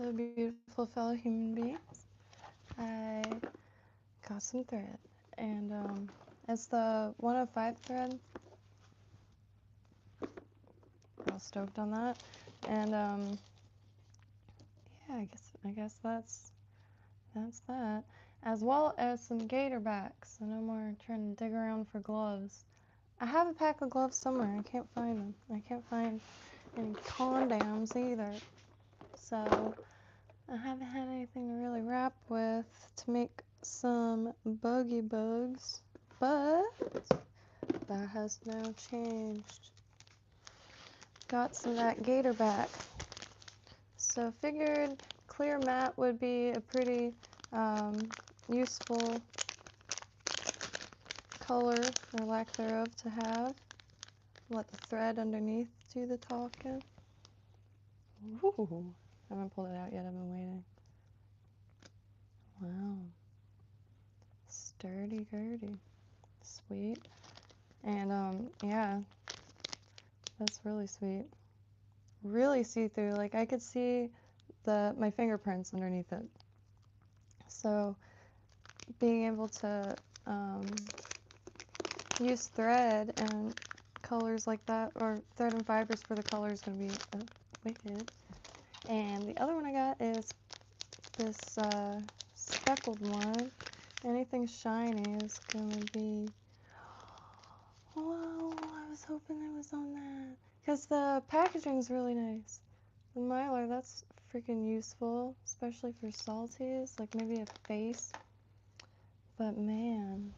the beautiful fellow human beings, I got some thread, and it's the 105 thread. Real stoked on that, and yeah, I guess that's that, as well as some gator backs. So no more trying to dig around for gloves. I have a pack of gloves somewhere. I can't find them. I can't find any condoms either. So I haven't had anything to really wrap with to make some buggy bugs, but that has now changed. Got some of that gator back. So figured clear mat would be a pretty useful color, or lack thereof, to have. Let the thread underneath do the talking. Ooh, I haven't pulled it out yet, I've been waiting. Wow. Sturdy gurdy. Sweet. And yeah, that's really sweet. Really see-through, like I could see my fingerprints underneath it. So being able to use thread and colors like that, or thread and fibers for the color, is going to be wicked. And the other one I got is this speckled one. Anything shiny is going to be... Whoa, I was hoping it was on that. Because the packaging is really nice. The Mylar, that's freaking useful, especially for salties, like maybe a face. But man,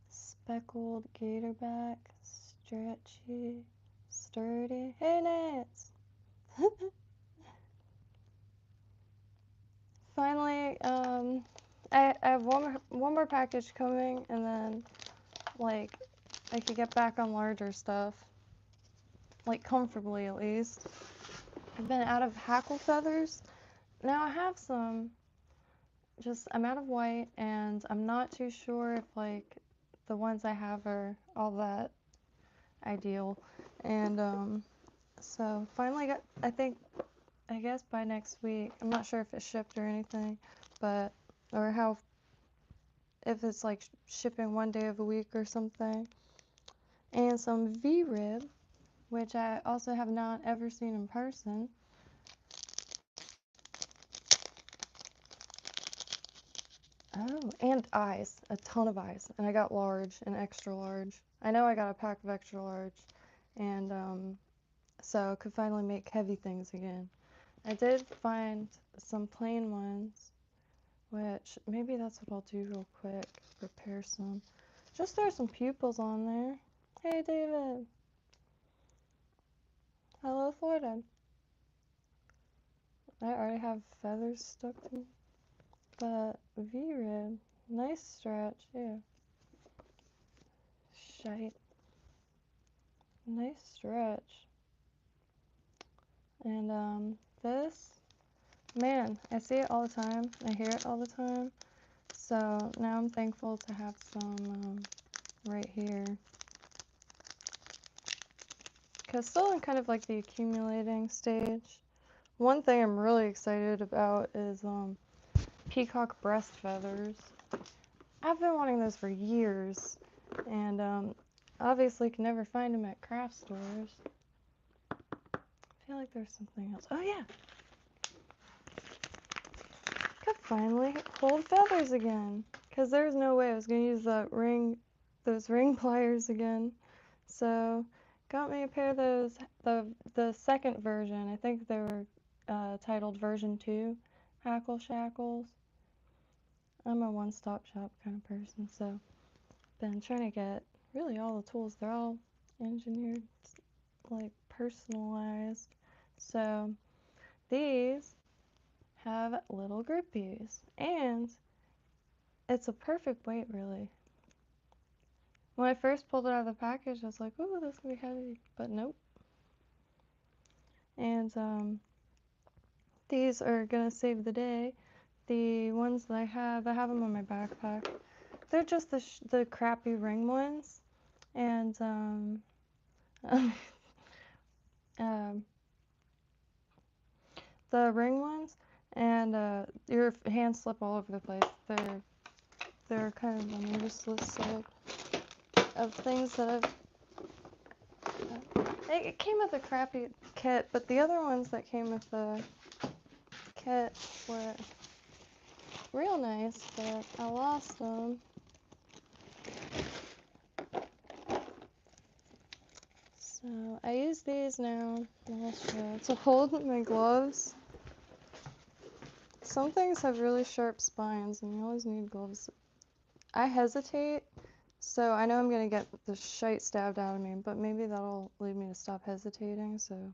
speckled gatorback, stretchy, sturdy. Hey, Nance! Finally, I have one more package coming, and then, like, I could get back on larger stuff. Like, comfortably, at least. I've been out of hackle feathers. Now I have some. Just, I'm out of white, and I'm not too sure if, like, the ones I have are all that ideal. And, so finally got, I guess by next week, I'm not sure if it's shipped or anything, but, or how, if it's like shipping one day of the week or something. And some V-rib, which I also have not ever seen in person. Oh, and eyes, a ton of eyes, and I got large and extra large. I know I got a pack of extra large, and so could finally make heavy things again. I did find some plain ones, which maybe that's what I'll do real quick, prepare some. Just throw some pupils on there. Hey, David. Hello, Florida. I already have feathers stuck to me. But V-rib, nice stretch, yeah. Shite. Nice stretch. And this, man, I see it all the time. I hear it all the time. So now I'm thankful to have some right here. Because still in kind of like the accumulating stage. One thing I'm really excited about is peacock breast feathers. I've been wanting those for years, and obviously can never find them at craft stores. I feel like there's something else. Oh yeah! Could finally hold feathers again, because there's no way I was going to use those ring pliers again. So got me a pair of those, the second version. I think they were titled version 2 hackle shackles. I'm a one-stop shop kind of person, so been trying to get really all the tools. They're all engineered, like personalized. So these have little grippies, and it's a perfect weight, really. When I first pulled it out of the package, I was like, ooh, this can be heavy, but nope. And these are gonna save the day. The ones that I have them on my backpack. They're just the crappy ring ones, and um, the ring ones, and your hands slip all over the place. They're kind of a useless of things that I've. It came with a crappy kit, but the other ones that came with the kit were real nice, but I lost them. So I use these now to hold my gloves. Some things have really sharp spines and you always need gloves. I hesitate, so I know I'm gonna get the shite stabbed out of me, but maybe that'll lead me to stop hesitating, so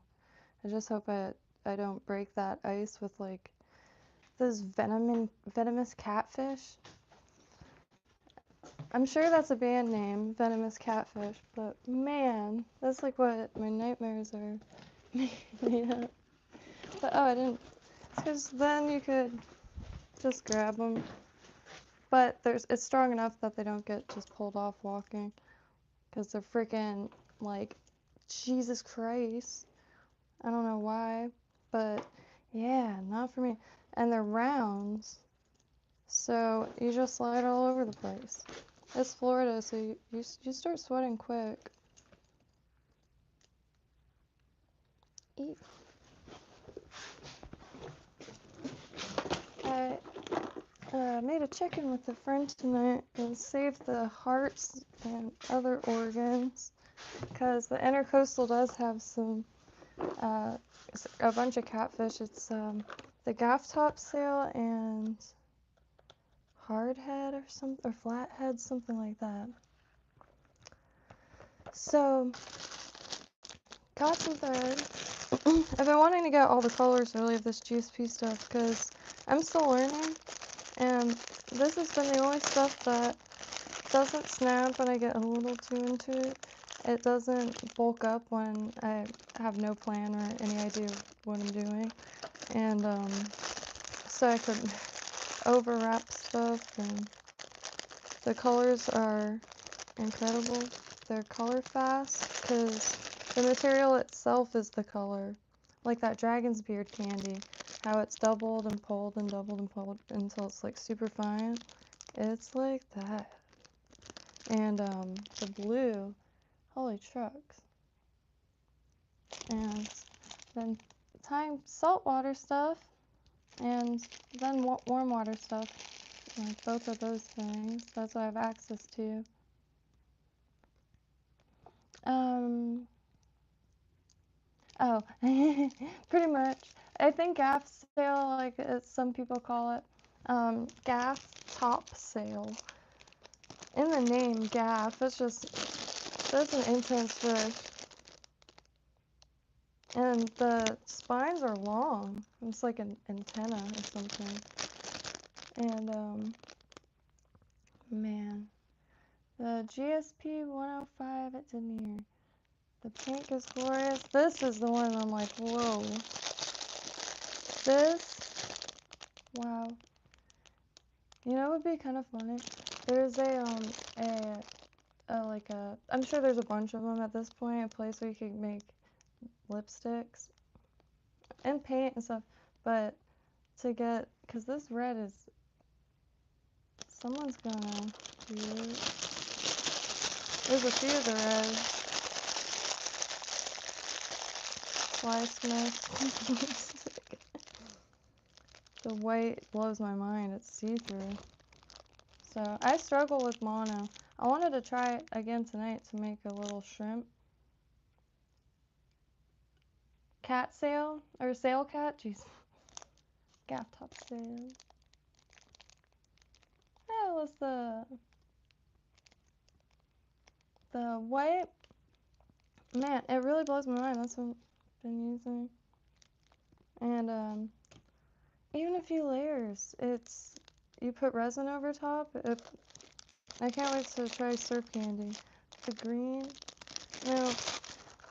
I just hope I don't break that ice with like those venomous catfish. I'm sure that's a band name, Venomous Catfish, but man, that's like what my nightmares are made up. But oh, I didn't, because then you could just grab them. But it's strong enough that they don't get just pulled off walking, because they're freaking like, Jesus Christ. I don't know why, but yeah, not for me. And they're rounds, so you just slide all over the place. It's Florida, so you start sweating quick. Eat. I made a chicken with a friend tonight and saved the hearts and other organs because the intercoastal does have some a bunch of catfish. It's the gaff topsail and hardhead or flathead, something like that. So got some thread. I've been wanting to get all the colors really of this GSP stuff because I'm still learning, and this has been the only stuff that doesn't snap when I get a little too into it. It doesn't bulk up when I have no plan or any idea of what I'm doing, and so I could overwrap stuff, and the colors are incredible. They're color fast because the material itself is the color, like that dragon's beard candy, how it's doubled and pulled until it's like super fine. It's like that. And the blue, holy trucks. And then tying saltwater stuff and then warm water stuff, like both of those things. That's what I have access to. Oh, pretty much. I think gaff sail, like some people call it, gaff top sail. In the name, gaff, that's an intense fish. And the spines are long. It's like an antenna or something. And, man. The GSP 105 at Denier. The pink is glorious. This is the one I'm like, whoa. This, wow. You know what would be kind of funny? There's I'm sure there's a bunch of them at this point, a place where you can make lipsticks and paint and stuff, but because this red is, someone's gonna use, there's a few of the red. Fly Smith. The white blows my mind, it's see-through. So I struggle with mono. I wanted to try it again tonight to make a little shrimp. Cat sail, or sail cat, jeez. Gaff top sail. That was the white. Man, it really blows my mind. That's what I've been using. And even a few layers. You put resin over top. I can't wait to try surf candy. The green. Now,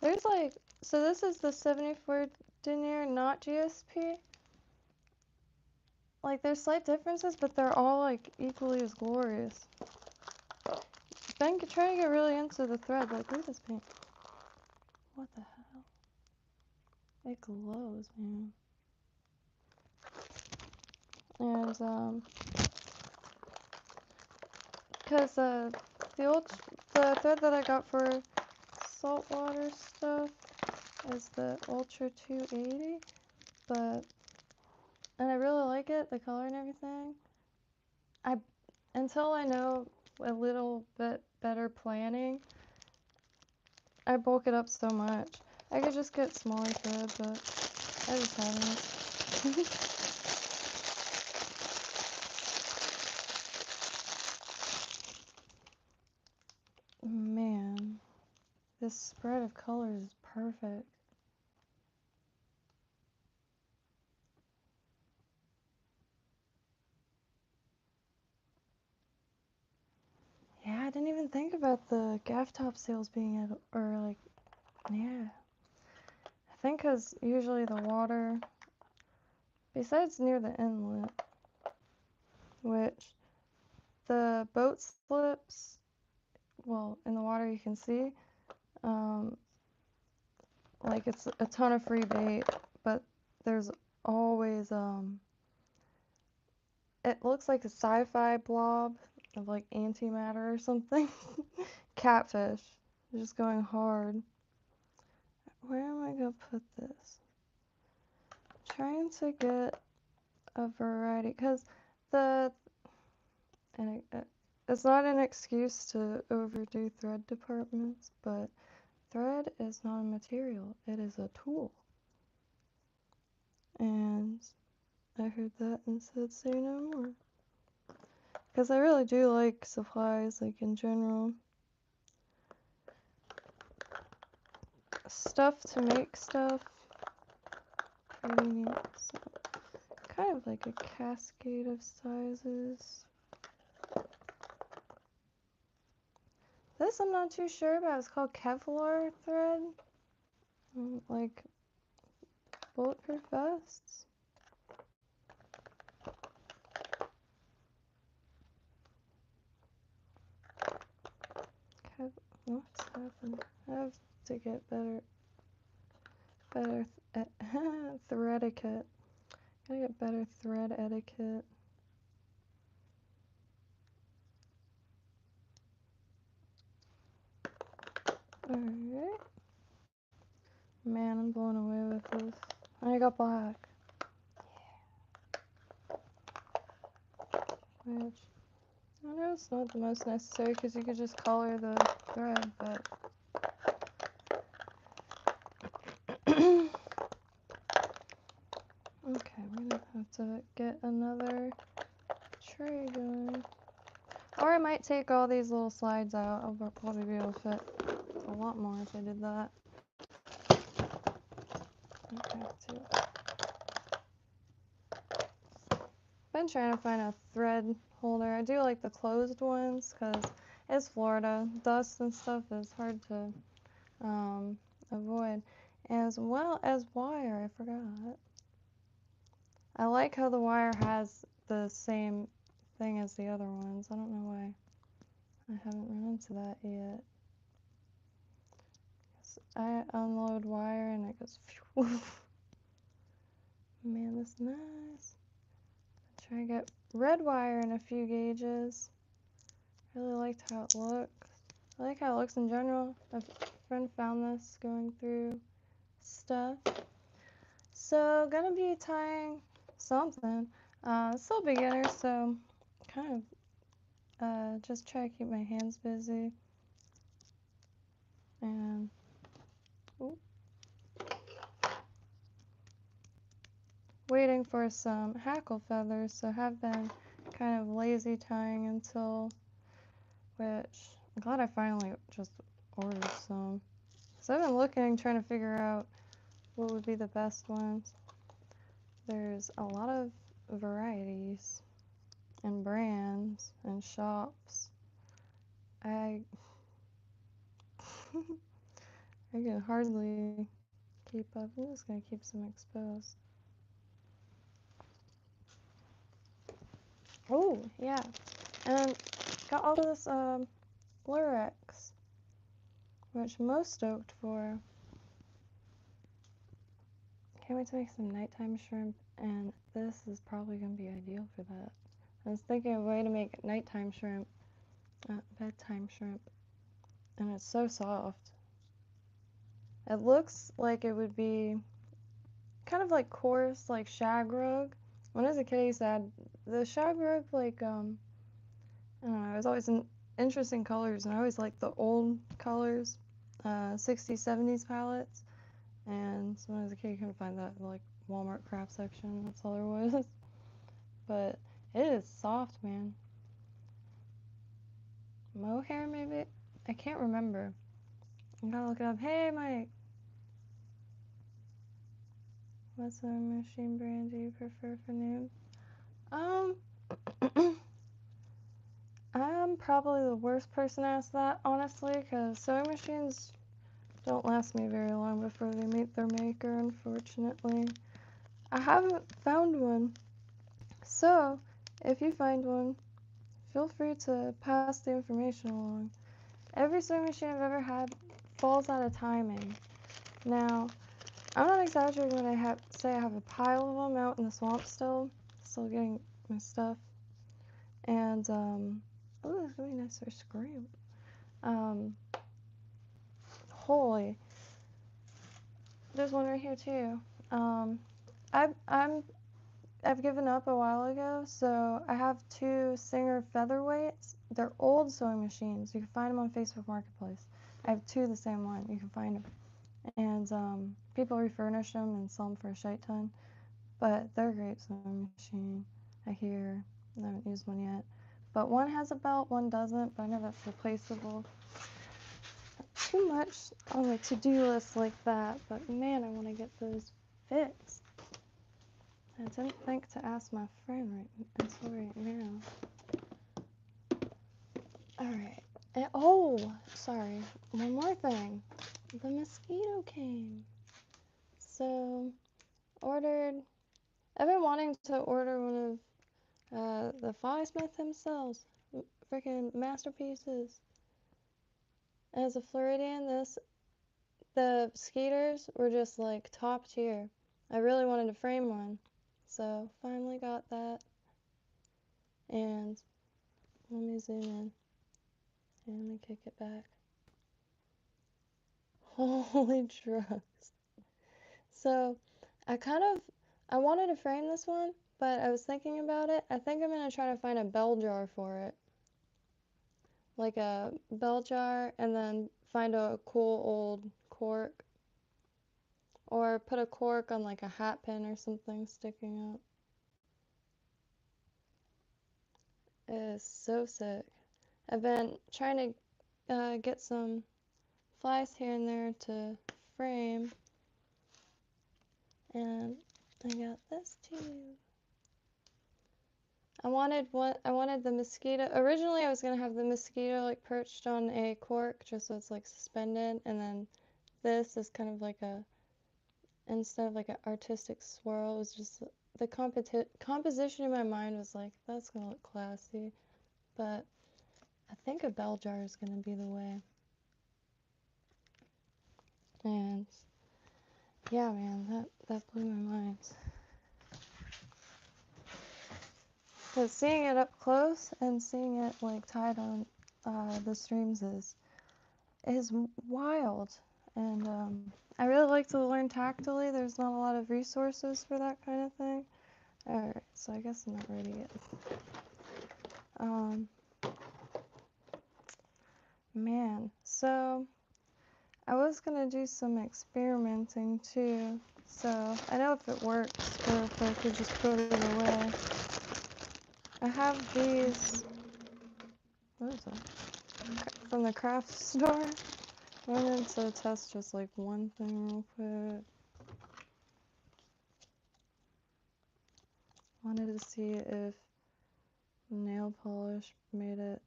there's like, so this is the 74 denier, not GSP. Like, there's slight differences, but they're all like equally as glorious. Ben could try to get really into the thread. Like, look at this paint. What the hell? It glows, man. And because the thread that I got for saltwater stuff is the Ultra 280, and I really like it, the color and everything. Until I know a little bit better planning, I bulk it up so much. I could just get smaller thread, but I just haven't. Man, this spread of colors is perfect. Yeah, I didn't even think about the gaff top sails being at, or like, yeah. I think because usually the water, besides near the inlet, which the boat slips, well, in the water you can see, like it's a ton of free bait, but there's always, it looks like a sci-fi blob of like antimatter or something. Catfish, just going hard. Where am I gonna put this? I'm trying to get a variety, because it's not an excuse to overdo thread departments, but thread is not a material, it is a tool. And I heard that and said say no more. Because I really do like supplies, like in general. Stuff to make stuff. Pretty neat. So, kind of like a cascade of sizes. This I'm not too sure about. It's called Kevlar thread. Like bulletproof vests. What's happened? I have to get better thread etiquette. Gotta get better thread etiquette. Alright. Man, I'm blown away with this. I got black. Which, I know it's not the most necessary because you could just color the thread, but... Okay, we're gonna have to get another tray going. Or I might take all these little slides out. I'll probably be able to fit a lot more if I did that. Okay, too. Been trying to find a thread holder. I do like the closed ones because it's Florida. Dust and stuff is hard to avoid. As well as wire, I forgot. I like how the wire has the same thing as the other ones. I don't know why I haven't run into that yet. I unload wire and it goes phew. Man, this is nice. Try to get red wire in a few gauges. Really liked how it looks. I like how it looks in general. A friend found this going through stuff. So gonna be tying something. Still beginner, so kind of just try to keep my hands busy. And waiting for some hackle feathers, so have been kind of lazy tying until, which I'm glad I finally just ordered some. So I've been looking, trying to figure out what would be the best ones. There's a lot of varieties and brands and shops. I can hardly keep up. I'm just gonna keep some exposed. Oh yeah, and got all this Lurex, which I'm most stoked for. Can't wait to make some nighttime shrimp, and this is probably going to be ideal for that. I was thinking of a way to make nighttime shrimp, bedtime shrimp, and it's so soft. It looks like it would be kind of like coarse, like shag rug. When I was a kid, I used to add the shag rug, like, I don't know, it was always in interesting colors, and I always liked the old colors, 60s, 70s palettes. And so when I was a kid, you couldn't find that in the, like, Walmart craft section. That's all there was. But it is soft, man. Mohair, maybe? I can't remember. I gotta look it up. Hey, Mike. What sewing machine brand do you prefer for noobs? I'm probably the worst person to ask that, honestly, because sewing machines don't last me very long before they meet their maker, unfortunately. I haven't found one. So, if you find one, feel free to pass the information along. Every sewing machine I've ever had falls out of timing. Now, I'm not exaggerating when I say I have a pile of them out in the swamp still getting my stuff. And, oh, that's really nice for scream. Holy. There's one right here too. I've given up a while ago, so I have 2 Singer featherweights. They're old sewing machines. You can find them on Facebook Marketplace. I have 2 the same one. You can find them. And people refurnish them and sell them for a shite ton. But they're a great sewing machine, I hear. I haven't used one yet. But one has a belt, one doesn't, but I know that's replaceable. Not too much on the to-do list like that, but man, I want to get those fixed. I didn't think to ask my friend until right now. Alright. Oh, sorry. One more thing. The mosquito came. So, I've been wanting to order one of the Flysmith themselves. Freaking masterpieces. As a Floridian, the skeeters were just like top tier. I really wanted to frame one. So, finally got that. And let me zoom in. And let me kick it back. Holy drugs. So, I wanted to frame this one, but I was thinking about it. I think I'm going to try to find a bell jar for it. Like a bell jar, and then find a cool old cork. Or put a cork on like a hat pin or something sticking up. It is so sick. I've been trying to get some flies here and there to frame. And I got this too. I wanted the mosquito. Originally, I was gonna have the mosquito like perched on a cork, just so it's like suspended, and then this is kind of like instead of like an artistic swirl, it was just the composition in my mind was like, that's gonna look classy, but I think a bell jar is gonna be the way. And yeah, man, that blew my mind. But seeing it up close and seeing it like tied on the streams is wild. And I really like to learn tactily. There's not a lot of resources for that kind of thing. Alright, so I guess I'm not ready yet. Man, so I was gonna do some experimenting too. So I know if it works or if I could just put it away. I have these, what is that? From the craft store. I wanted to test just like one thing real quick. Wanted to see if nail polish made it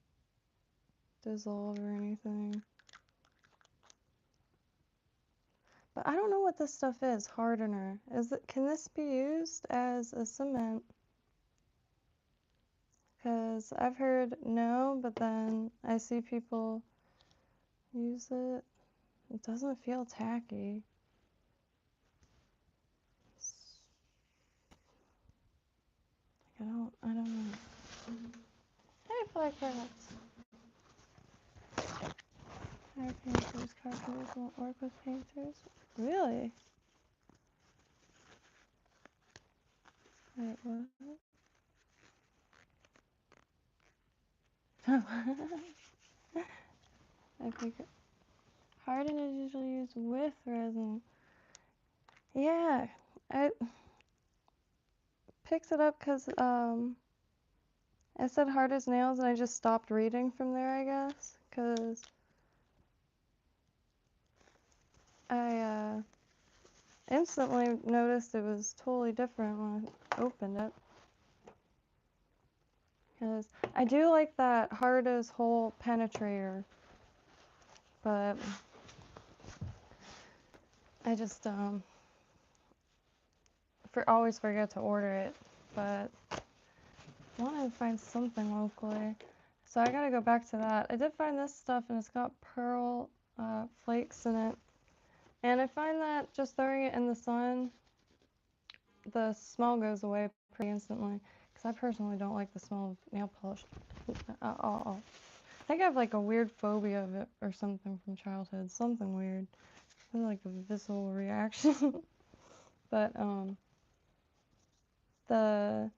dissolve or anything. But I don't know what this stuff is, hardener. Can this be used as a cement? Because I've heard no, but then I see people use it. It doesn't feel tacky. I don't know. Hey, Black Rats. Our painters, carpenters won't work with painters. Really? Wait, what? I think harden is usually used with resin. Yeah, I picked it up because it said hard as nails, and I just stopped reading from there, I guess, because I instantly noticed it was totally different when I opened it. Because I do like that hard as hole penetrator, but I just always forget to order it. But I wanted to find something locally, so I gotta go back to that. I did find this stuff, and it's got pearl flakes in it, and I find that just throwing it in the sun, the smell goes away pretty instantly. Because I personally don't like the smell of nail polish at all. I think I have like a weird phobia of it or something from childhood. Something weird. I feel like a visceral reaction. But the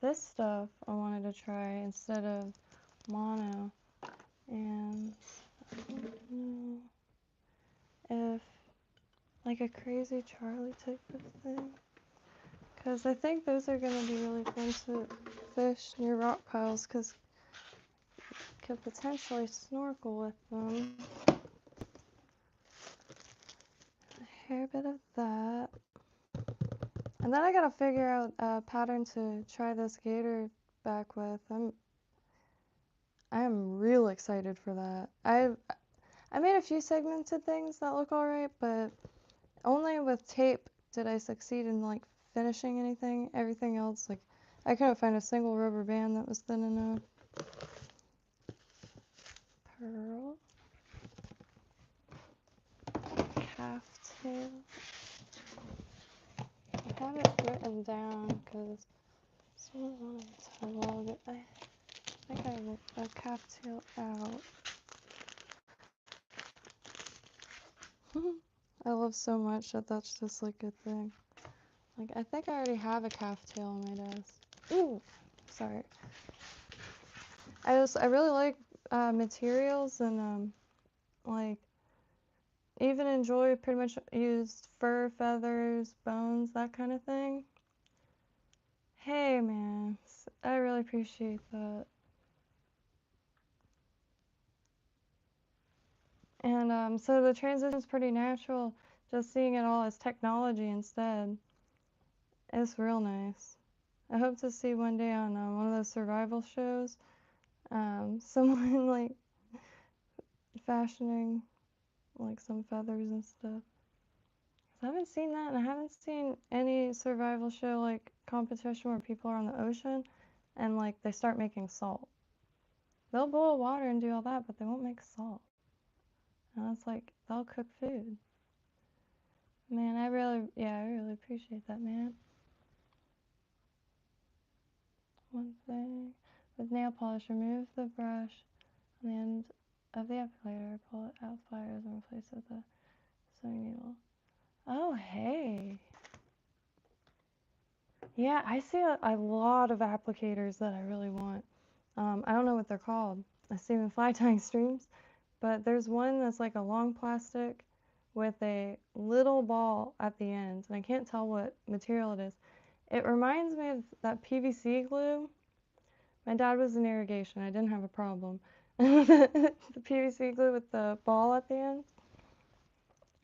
this stuff I wanted to try instead of mono, and I don't know if like a crazy Charlie type of thing, because I think those are gonna be really fun to fish near rock piles, because could potentially snorkel with them. A hair bit of that. And then I gotta figure out a pattern to try this gator back with. I am real excited for that. I made a few segmented things that look alright, but only with tape did I succeed in like finishing anything. Everything else, like I couldn't find a single rubber band that was thin enough. Pearl. Calf tail. I have it written down because someone wanted to log it. I think I have a calf tail out. I love so much that that's just like a thing. Like, I think I already have a calf tail on my desk. Ooh, sorry. I really like materials, and like even enjoy pretty much used fur, feathers, bones, that kind of thing. Hey man, I really appreciate that. And so the transition is pretty natural, just seeing it all as technology instead. It's real nice. I hope to see one day on one of those survival shows, someone like fashioning like some feathers and stuff. 'Cause I haven't seen that, and I haven't seen any survival show like competition where people are on the ocean and like they start making salt. They'll boil water and do all that, but they won't make salt. And it's like they'll cook food. Man, I really appreciate that, man. One thing with nail polish, remove the brush on the end of the applicator, pull it out pliers, and replace it with a sewing needle. Oh, hey. Yeah, I see a lot of applicators that I really want. I don't know what they're called. I see them in fly tying streams, but there's one that's like a long plastic with a little ball at the end, and I can't tell what material it is. It reminds me of that PVC glue. My dad was in irrigation. I didn't have a problem. The PVC glue with the ball at the end.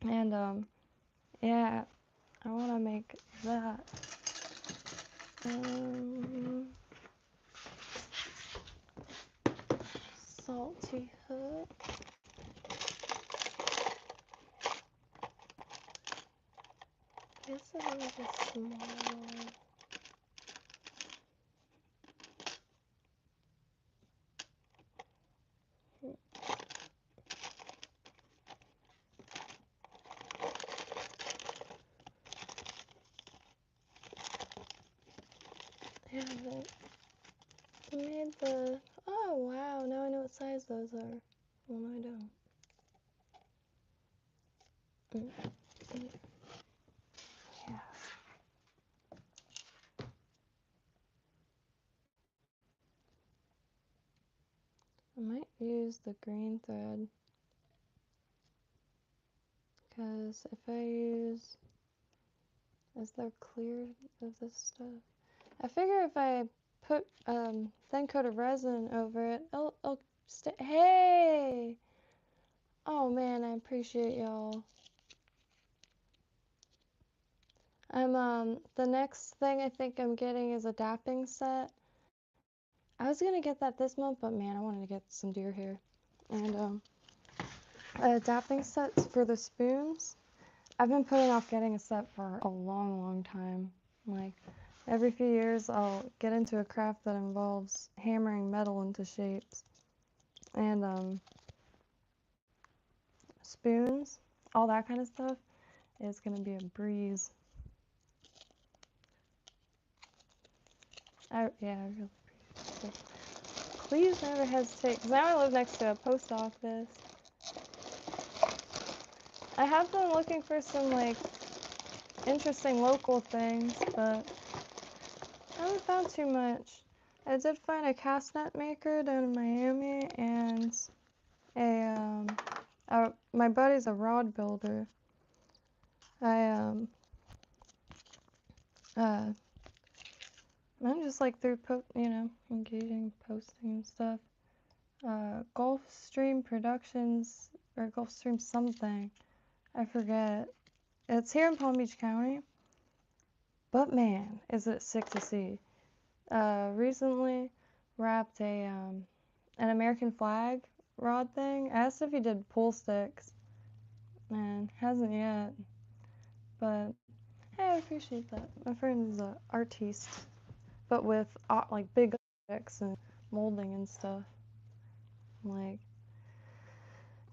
And yeah, I want to make that. Salty hook. Guess it was a small one. haven't made the... Oh, wow, now I know what size those are. Well, no, I don't. Yeah. I might use the green thread, because if I use... Is there clear of this stuff? I figure if I put thin coat of resin over it, it'll stay. Hey! Oh man, I appreciate y'all. The next thing I think I'm getting is a dapping set. I was gonna get that this month, but man, I wanted to get some deer hair. And dapping sets for the spoons. I've been putting off getting a set for a long, long time. Like, every few years I'll get into a craft that involves hammering metal into shapes. And spoons, all that kind of stuff is gonna be a breeze. Yeah, I really appreciate it. Please never hesitate, because now I live next to a post office. I have been looking for some, like, interesting local things, but I haven't found too much. I did find a cast net maker down in Miami, and my buddy's a rod builder. I'm just like through engaging, posting and stuff. Gulfstream Productions, or Gulfstream something, I forget. It's here in Palm Beach County, but man, is it sick to see. Recently wrapped an American flag rod thing. I asked if he did pool sticks, and hasn't yet, but hey, I appreciate that. My friend is an artiste, but with like big objects and molding and stuff. Like,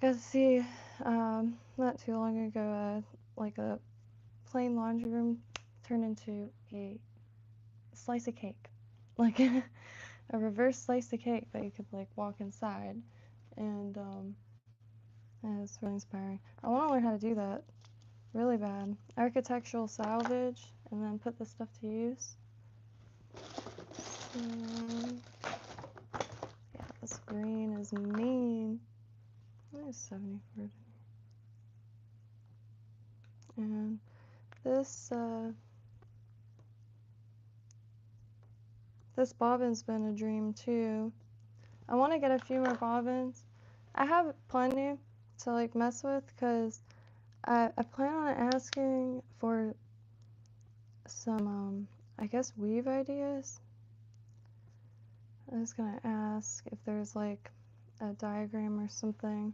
got to see not too long ago like a plain laundry room turn into a slice of cake, like a reverse slice of cake that you could like walk inside, and it's really inspiring. I want to learn how to do that really bad. Architectural salvage, and then put the stuff to use. Yeah, this green is mean. There's 74. And this bobbin's been a dream too. I want to get a few more bobbins. I have plenty to like mess with, because I plan on asking for some I guess weave ideas. I was gonna ask if there's like a diagram or something,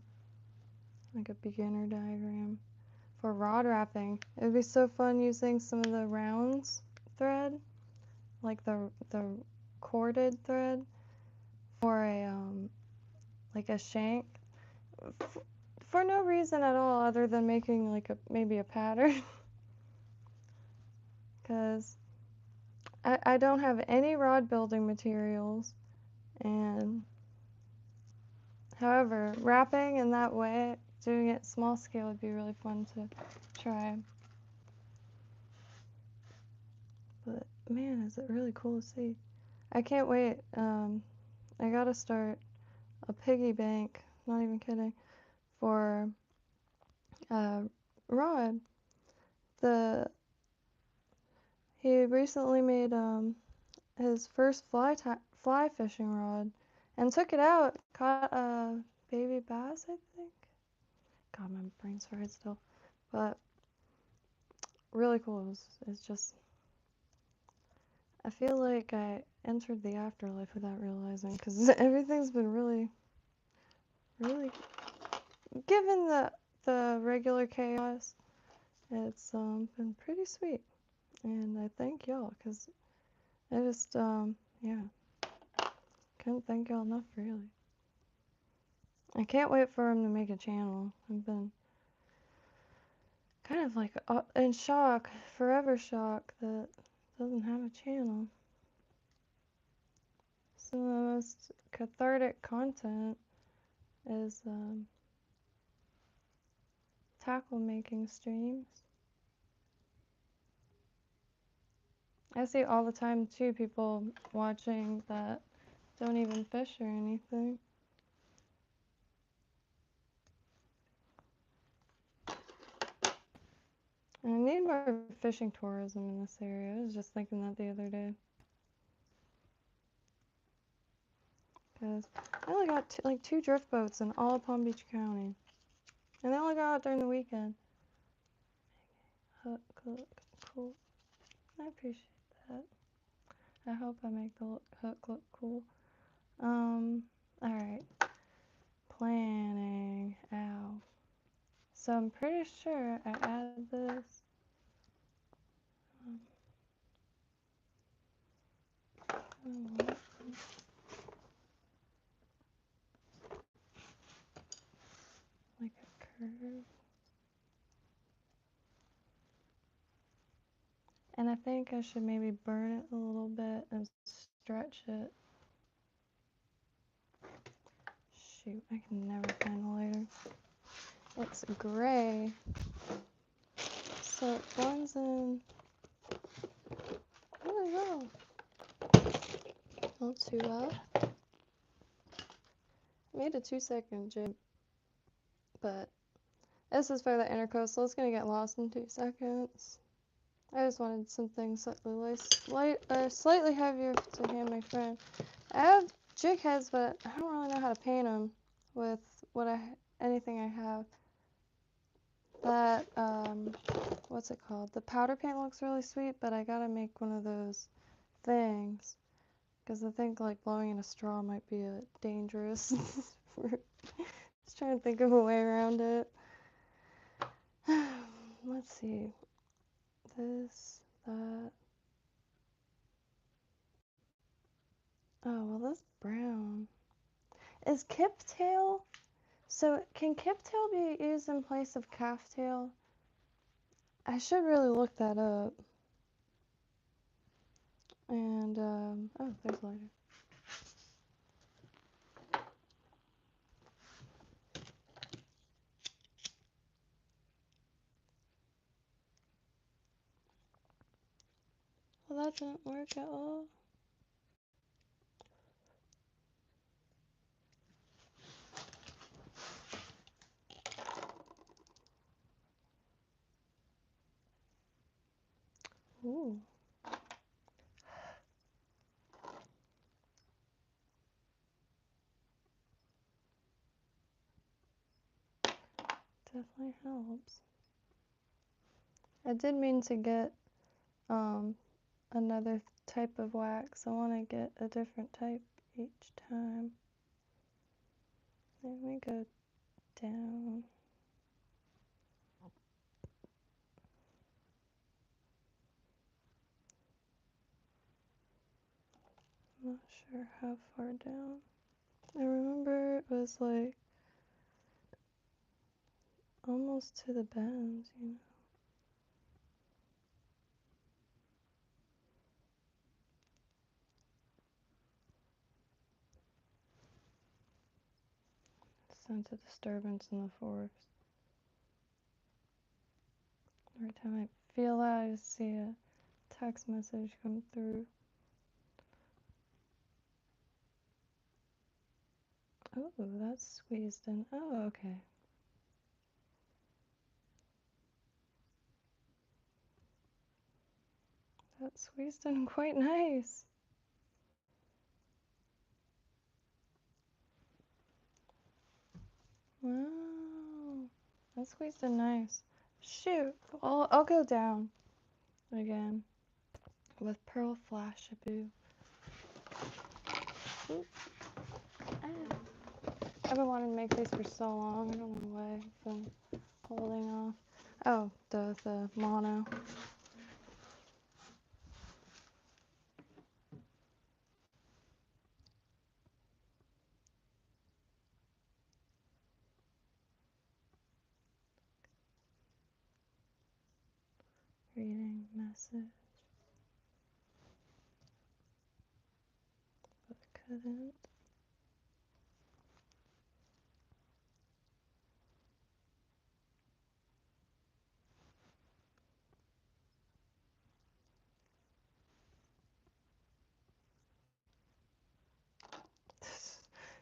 like a beginner diagram for rod wrapping. It would be so fun using some of the rounds thread, like the corded thread, for a like a shank, for no reason at all other than making like maybe a pattern. Because I don't have any rod building materials, and however, wrapping in that way, doing it small scale, would be really fun to try. But man, is it really cool to see. I can't wait. I gotta start a piggy bank, not even kidding, for rod. He recently made his first fly fishing rod, and took it out, caught a baby bass, I think. God, my brain's fried still, but really cool. It's just, I feel like I entered the afterlife without realizing, because everything's been really, really, given the regular chaos, it's been pretty sweet, and I thank y'all, because I just yeah, couldn't thank y'all enough, really. I can't wait for him to make a channel. I've been kind of like in shock, forever shock, that doesn't have a channel. some of the most cathartic content is tackle making streams. I see all the time too people watching that don't even fish or anything. And I need more fishing tourism in this area. I was just thinking that the other day. Because I only got like 2 drift boats in all of Palm Beach County. And they only go out during the weekend. Hook look cool. I appreciate that. I hope I make the hook look cool. Alright. Planning. Ow. So I'm pretty sure I added this. Like a curve. And I think I should maybe burn it a little bit and stretch it. Shoot, I can never find the lighter. It's gray. So it blends in. Really well. Not too well. Made a 2-second jig. But this is for the intercoastal. It's going to get lost in 2 seconds. I just wanted something slightly heavier to hand my friend. I have jig heads, but I don't really know how to paint them with anything I have. That, what's it called? The powder paint looks really sweet, but I gotta make one of those things. Because I think like blowing in a straw might be a dangerous. Just trying to think of a way around it. Let's see. This, that. Oh, well, this brown. Is kip tail? So, can kip tail be used in place of calf tail? I should really look that up. And, oh, there's lighter. Well, that didn't work at all. Ooh. Definitely helps. I did mean to get another type of wax. I want to get a different type each time. Let me go down. I'm not sure how far down. I remember it was like almost to the bends, you know. Sense a disturbance in the forest. Every time I feel that, I just see a text message come through. Oh, that's squeezed in. Oh, okay. That's squeezed in quite nice. Wow. That's squeezed in nice. Shoot. I'll go down again with Pearl Flashaboo. I've been wanting to make these for so long. I don't know why I've been holding off. Oh, the mono. Reading message. couldn't.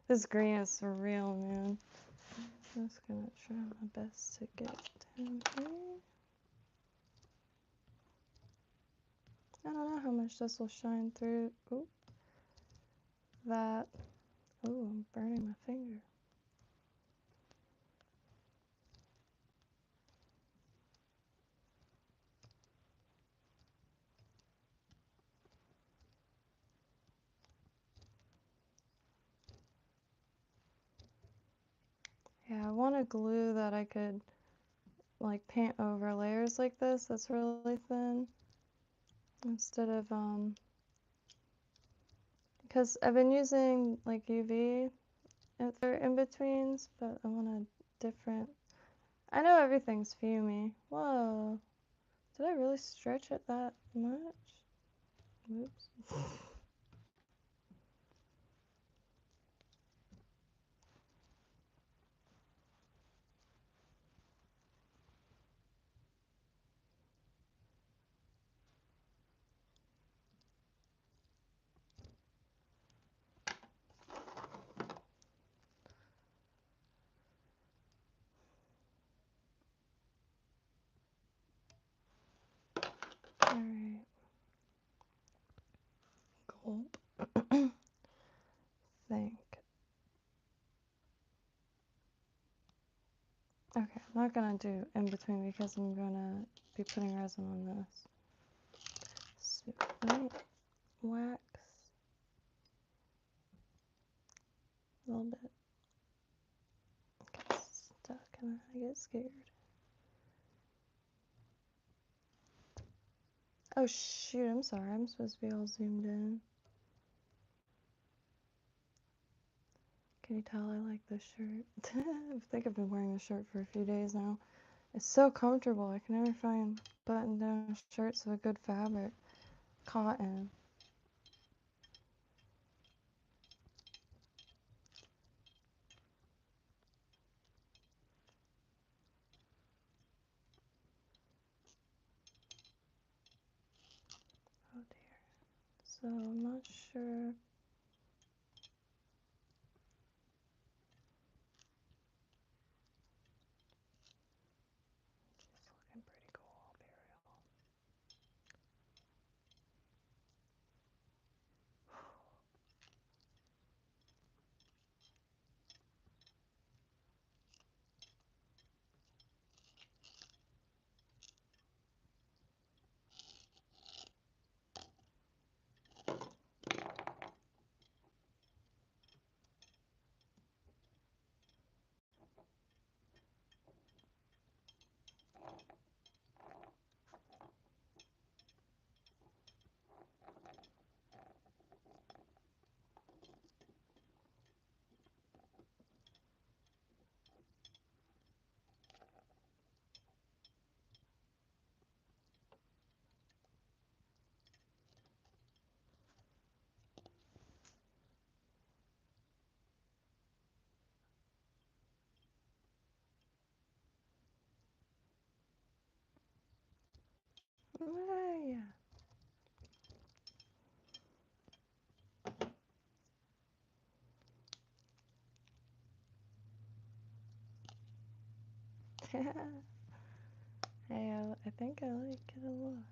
This green is surreal, man. I'm just gonna try my best to get down here. I don't know how much this will shine through. Ooh, that. Ooh, I'm burning my finger. Yeah, I want a glue that I could like paint over layers like this that's really thin instead of because I've been using like UV for in-betweens, but I want a different. I know everything's fumey. Whoa, did I really stretch it that much? Oops. Alright. Gulp. Think. Okay, I'm not gonna do in between because I'm gonna be putting resin on this. So, right, wax. A little bit. Get stuck and I get scared. Oh shoot, I'm sorry. I'm supposed to be all zoomed in. Can you tell I like this shirt? I think I've been wearing this shirt for a few days now. It's so comfortable. I can never find button-down shirts with good fabric. Cotton. Oh dear. So I'm not sure. It's looking pretty cool, I'll be real. Yeah. Hey, I think I like it a lot.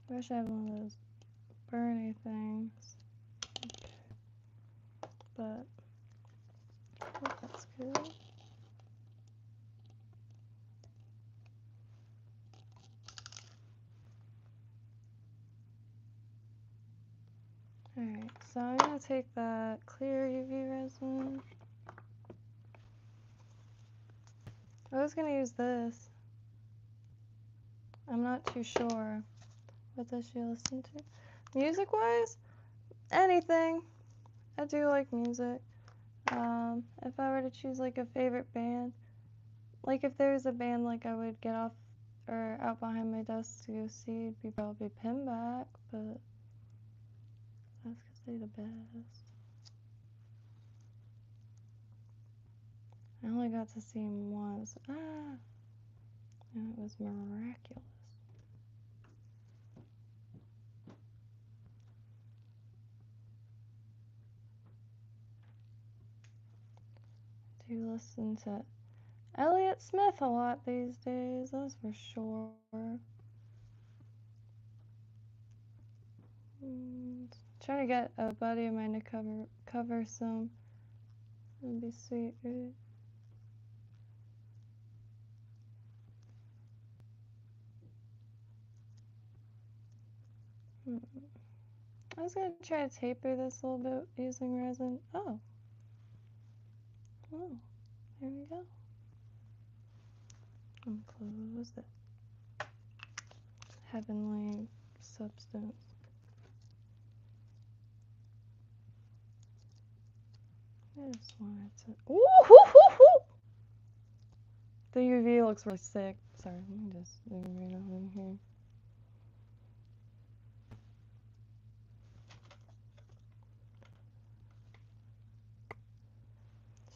I wish I had one of those Bernie things. But oh, that's good. Alright, So I'm gonna take that clear UV resin. I was gonna use this. I'm not too sure. What does she listen to? Music-wise? Anything. I do like music. If I were to choose like a favorite band, like if there's a band like I would get off or out behind my desk to go see, it'd be probably Pinback, but that's because they're the best. I only got to see him once. And it was miraculous. I do listen to Elliott Smith a lot these days, that's for sure. Trying to get a buddy of mine to cover some. That'd be sweet, right? I was gonna try to taper this a little bit using resin. Oh, there we go. And close it. Heavenly substance. I just wanted to. Ooh, hoo, hoo, hoo. The UV looks really sick. Sorry, let me just zoom right on in here.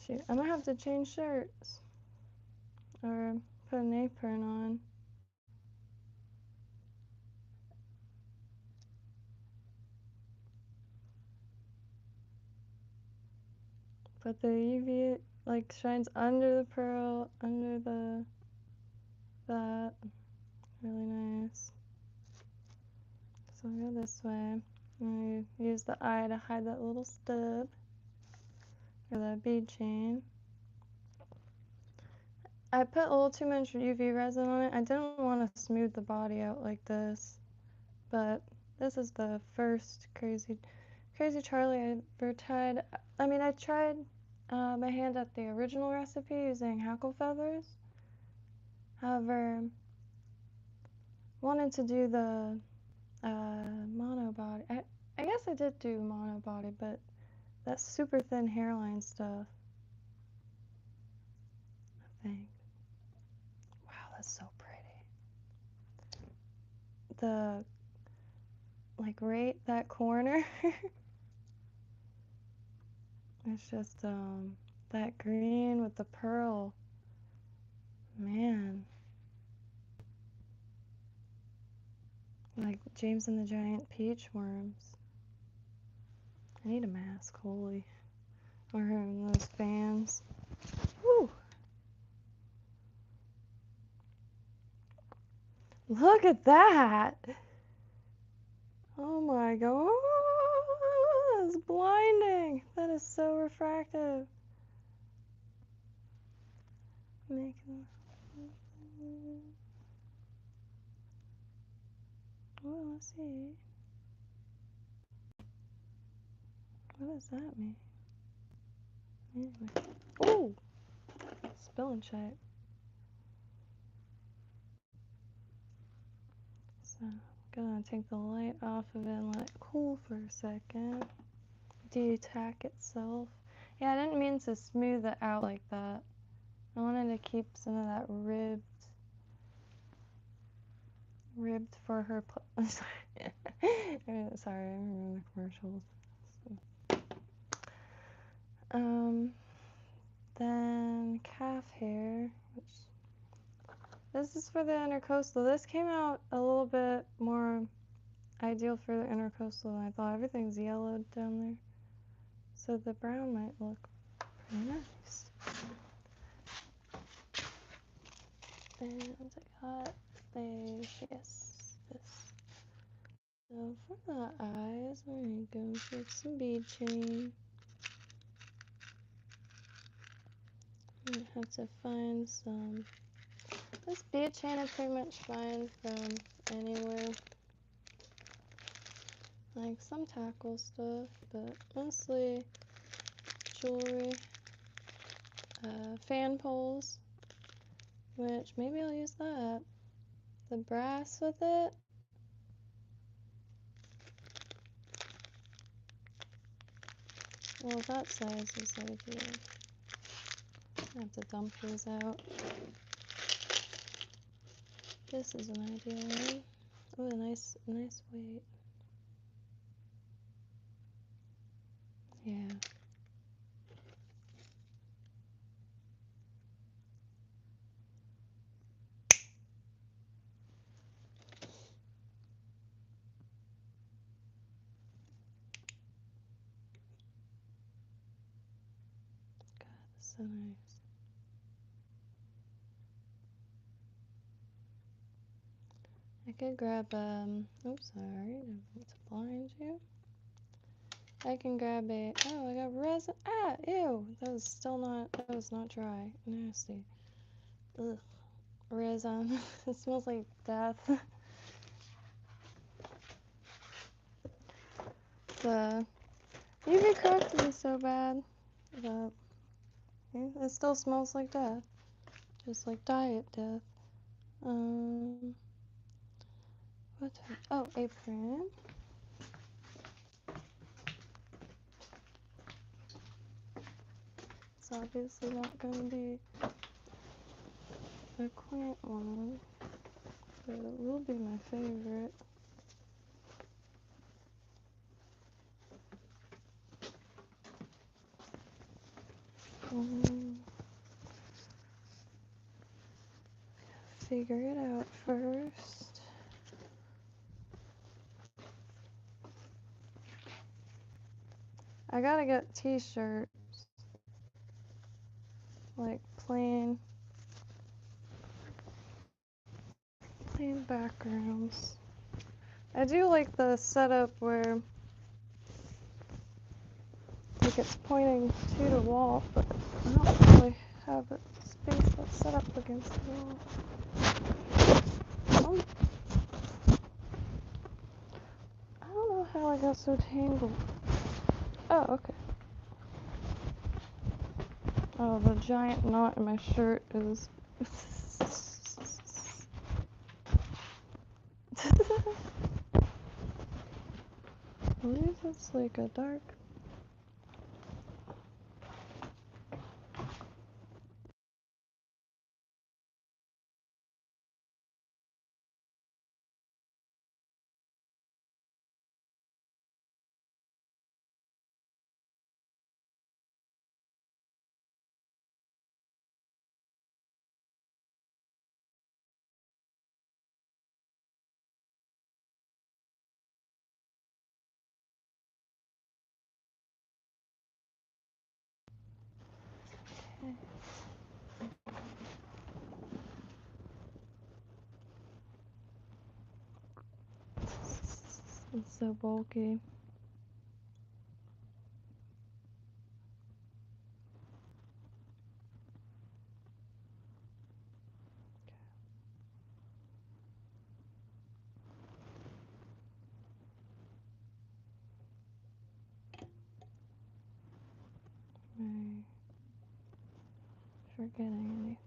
Shoot, I'm gonna have to change shirts or put an apron on. But the UV like shines under the pearl, under that. Really nice. So I'll go this way. And I use the eye to hide that little stub or that bead chain. I put a little too much UV resin on it. I didn't want to smooth the body out like this, but this is the first Crazy Charlie I ever tried. I mean, I tried my hand at the original recipe using hackle feathers. However, wanted to do the mono body. I guess I did do mono body, but that super thin hairline stuff. I think. Wow, that's so pretty. The like right that corner. It's just that green with the pearl. Man. Like James and the Giant Peach Worms. I need a mask, holy. Or those fans. Woo! Look at that! Oh my god! That's blinding! That is so refractive. Making. Oh, let's see. What does that mean? Anyway. Oh! Spilling shit. So, I'm gonna take the light off of it and let it cool for a second. De-tack itself. Yeah, I didn't mean to smooth it out like that. I wanted to keep some of that ribbed for her. Sorry, I remember the commercials. So. Then calf hair, which this is for the intercoastal. This came out a little bit more ideal for the intercoastal than I thought. Everything's yellowed down there, so the brown might look pretty nice. And I got this. So for the eyes, I'm gonna go with some bead chain. I'm gonna have to find some. This bead chain I pretty much find from anywhere. like some tackle stuff, but mostly jewelry, fan poles, which maybe I'll use that. The brass with it. Well, that size is ideal. I have to dump these out. This is an ideal one. Oh, nice weight. Yeah. God, this is so nice. I could grab, oops, sorry, I didn't mean to blind you. I can grab a, oh, I got resin, ew, that was not dry, nasty. Ugh, resin, it smells like death. The UV corrected me so bad, but it still smells like death, just like diet death. What, oh, apron. It's obviously not going to be a quaint one, but it will be my favorite. Figure it out first. I gotta get t-shirts, like plain backgrounds. I do like the setup where like it's pointing to the wall, but I don't really have a space that's set up against the wall. Oh. I don't know how I got so tangled. Oh, okay. Oh, the giant knot in my shirt is... I believe it's like a dark... Okay. It's so bulky. Am I forgetting anything?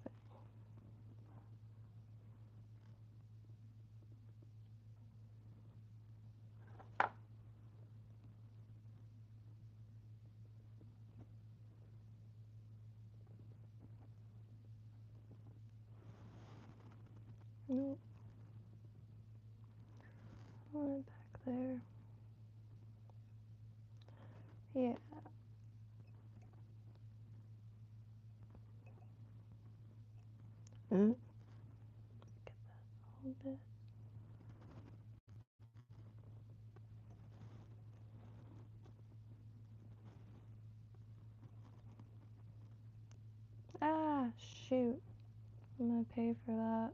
Nope. One back there. Yeah. Get that a little bit. Ah, shoot. I'm gonna pay for that.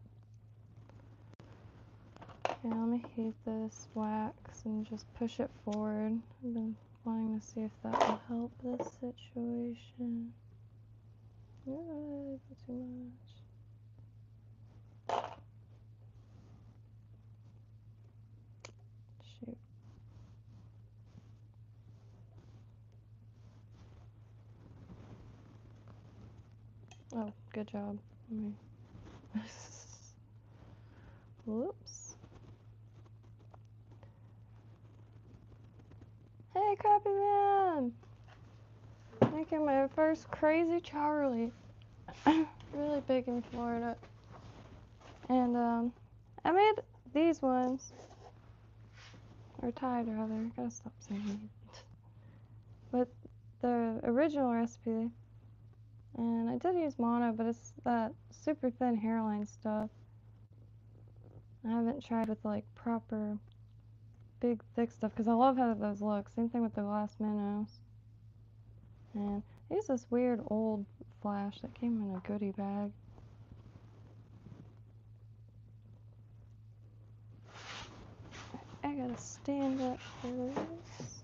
Yeah, let me heat this wax and just push it forward. I've been wanting to see if that will help this situation. Too much. Shoot. Oh, good job. Whoops. Hey, Crappy Man! Making my first Crazy Charlie. Really big in Florida. And, I made these ones. Or Tide, rather. Gotta stop saying it. With the original recipe. And I did use mono, but it's that super thin hairline stuff. I haven't tried with like proper big thick stuff because I love how those look. Same thing with the glass minnows. And I used this weird old flash that came in a goodie bag. I gotta stand up for this.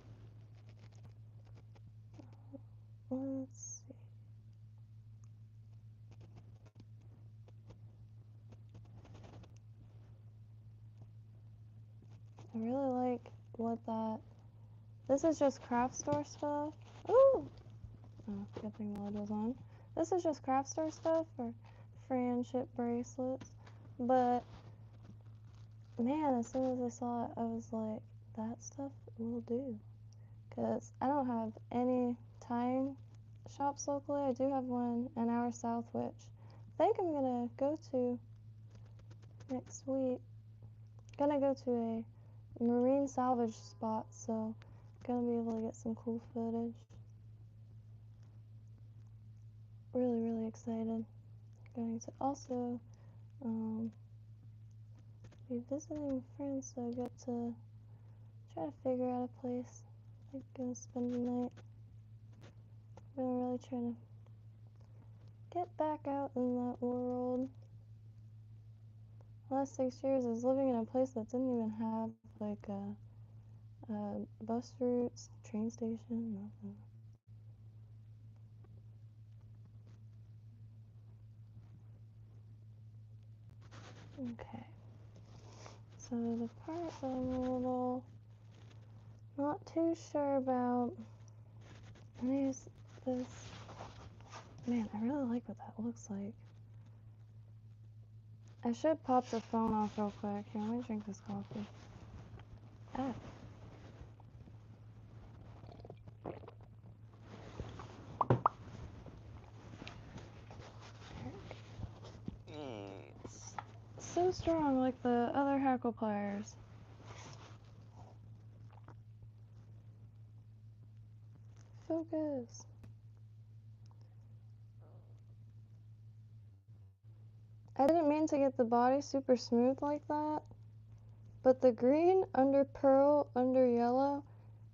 Let's see. I really like what that. This is just craft store stuff. Ooh! Oh, good thing the lid was on. This is just craft store stuff for friendship bracelets. But man, as soon as I saw it, I was like, that stuff will do. Because I don't have any tying shops locally. I do have one an hour south, which I think I'm gonna go to next week. Gonna go to a marine salvage spot, so gonna be able to get some cool footage. Really, really excited. Going to also be visiting friends, so I get to try to figure out a place. I'm gonna spend the night. I'm really trying to get back out in that world. The last 6 years I was living in a place that didn't even have like bus routes, train station, nothing. Okay. So the part that I'm a little not too sure about, I'm gonna use this. Man, I really like what that looks like. I should pop the phone off real quick. Here, let me drink this coffee. Ah. It's so strong like the other hackle pliers. Focus. I didn't mean to get the body super smooth like that, but the green under pearl under yellow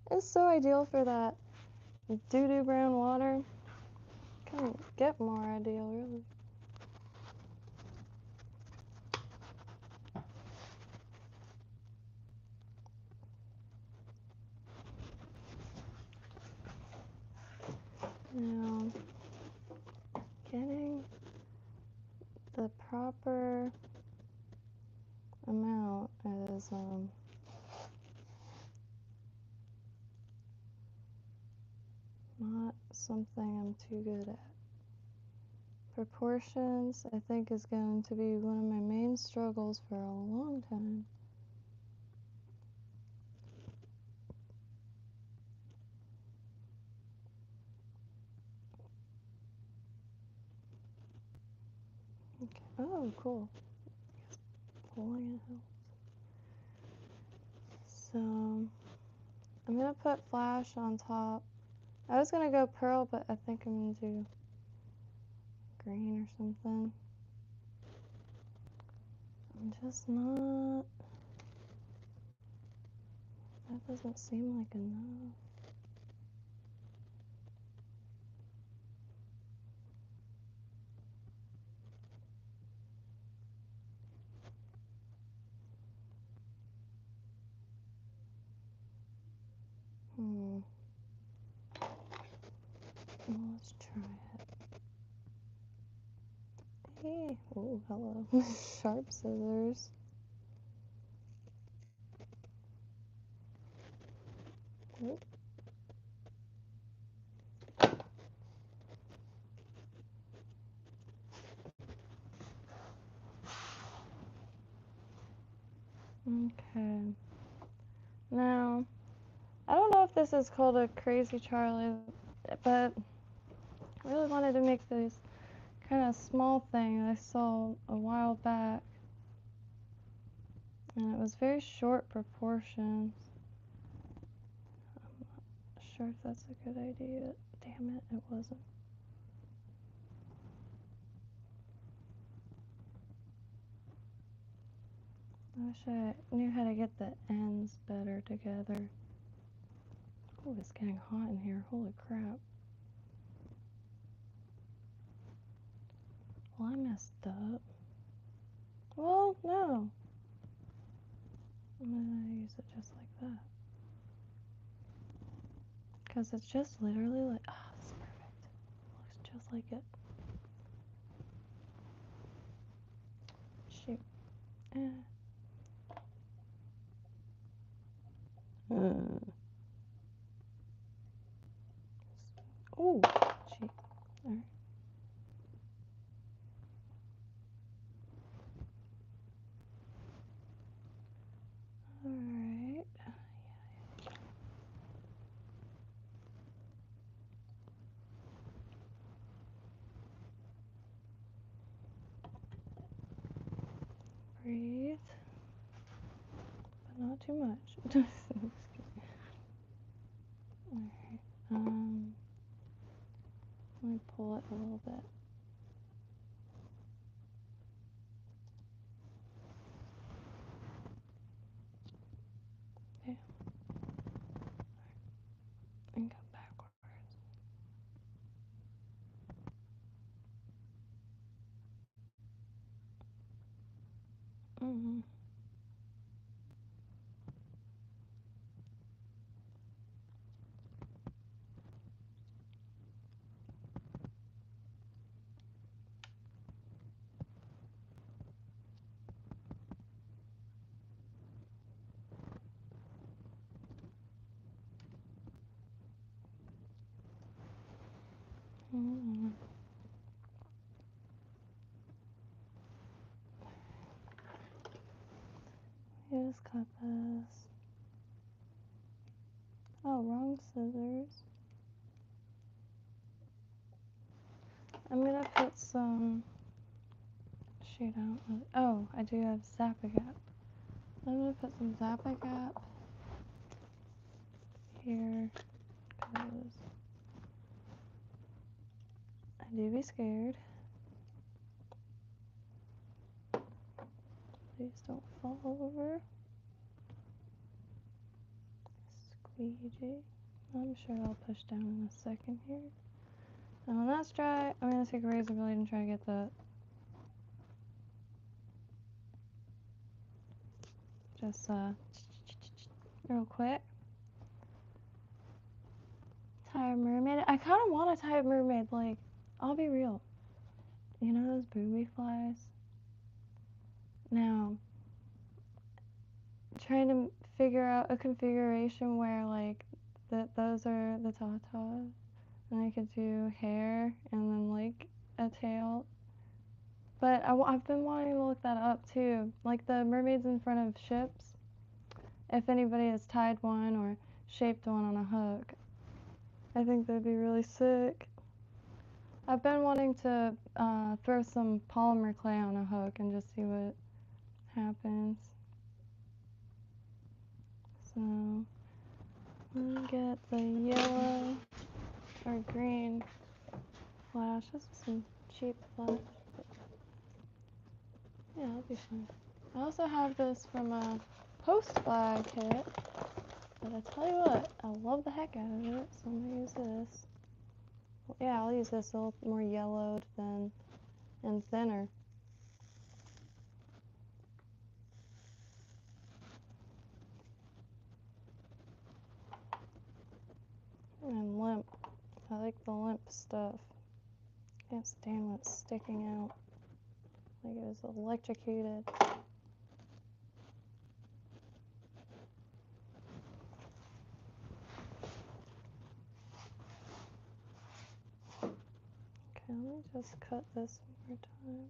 is so ideal for that doo-doo brown water. Couldn't get more ideal, really. Now, getting the proper amount is not something I'm too good at. Proportions, I think, is going to be one of my main struggles for a long time. Okay. Oh, cool. Pulling it helps. So, I'm going to put flash on top. I was going to go pearl, but I think I'm going to do green or something. I'm just not... That doesn't seem like enough. Well, let's try it. Hey. Oh, hello. Sharp scissors. Oh. Okay. Now, I don't know if this is called a Crazy Charlie, but I really wanted to make this kind of small thing I saw a while back. And it was very short proportions. I'm not sure if that's a good idea. Damn it, it wasn't. I wish I knew how to get the ends better together. Oh, it's getting hot in here. Holy crap. Well, I messed up. Well, no. I'm gonna use it just like that. Because it's just literally like, ah, oh, this is perfect. Looks just like it. Shoot. Oh, gee. Alright. Alright. Breathe. But not too much. Alright. Let me pull it a little bit. Okay. And go backwards. Mm-hmm. Mm-hmm. Just cut this. Oh, wrong scissors. I'm gonna put some. Shoot out. Oh, I do have Zap-A-Gap. I'm gonna put some Zap-A-Gap here because I do be scared. Please don't fall over. Squeegee. I'm sure I'll push down in a second here. And when that's dry, I'm gonna take a razor blade and try to get that. Just real quick. Tie a mermaid. I kind of want to tie a mermaid. Like, I'll be real. You know those booby flies? Now, trying to figure out a configuration where like those are the tatas, and I could do hair and then like a tail. But I've been wanting to look that up too, like the mermaids in front of ships. If anybody has tied one or shaped one on a hook, I think that'd be really sick. I've been wanting to throw some polymer clay on a hook and just see what happens. So let me get the yellow or green flash. This is some cheap flash. Yeah, that'll be fun. I also have this from a post-buy kit. But I tell you what, I love the heck out of it, so I'm gonna use this. Well, yeah, I'll use this a little more yellowed than and thinner. And limp. I like the limp stuff. Can't stand when it's sticking out. Like it was electrocuted. Okay, let me just cut this one more time.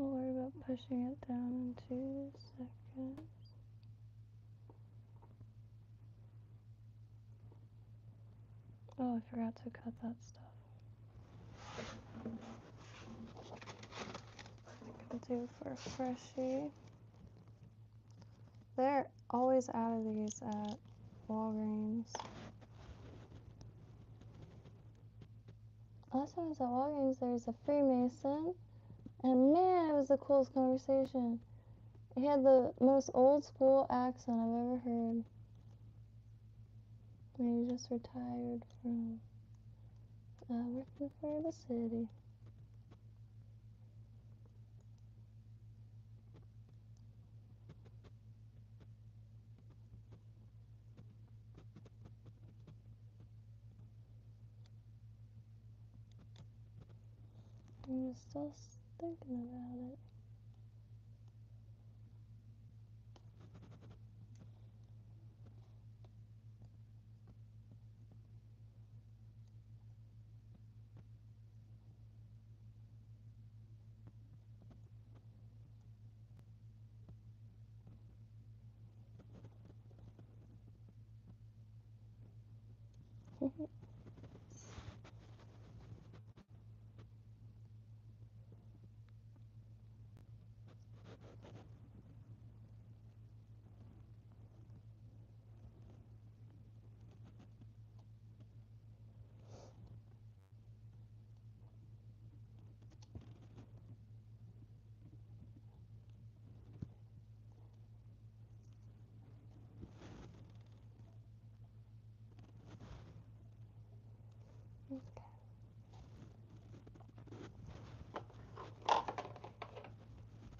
I'll worry about pushing it down in 2 seconds. Oh, I forgot to cut that stuff. I'll do for Freshie. They're always out of these at Walgreens. Last time I was at Walgreens, there was a Freemason, and man, it was the coolest conversation. He had the most old school accent I've ever heard. And he just retired from working for the city. I'm still thinking about it.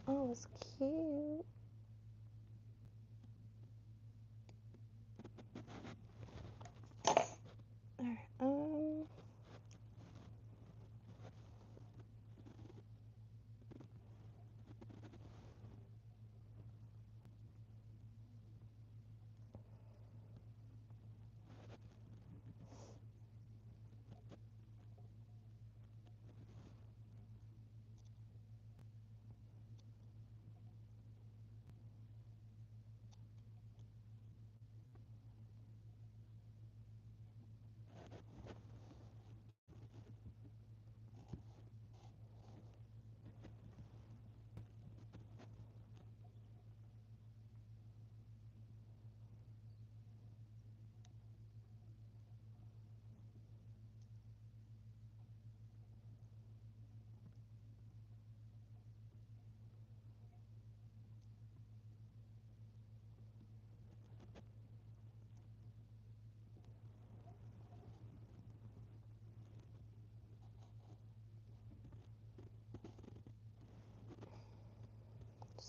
Oh, it's cute. Alright,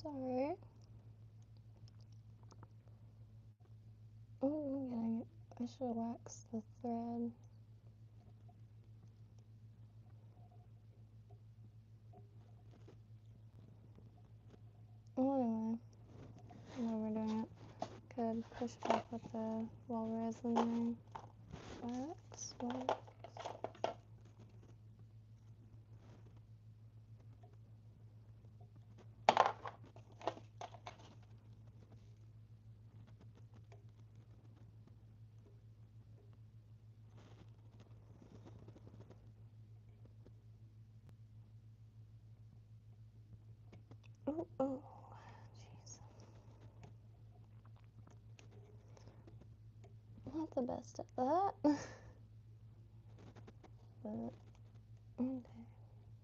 sorry. Oh, I'm getting it. I should have waxed the thread. Well, anyway, while we're doing it, could push it back with the wall resin wax. Oh, oh, jeez. Not the best at that. But, okay.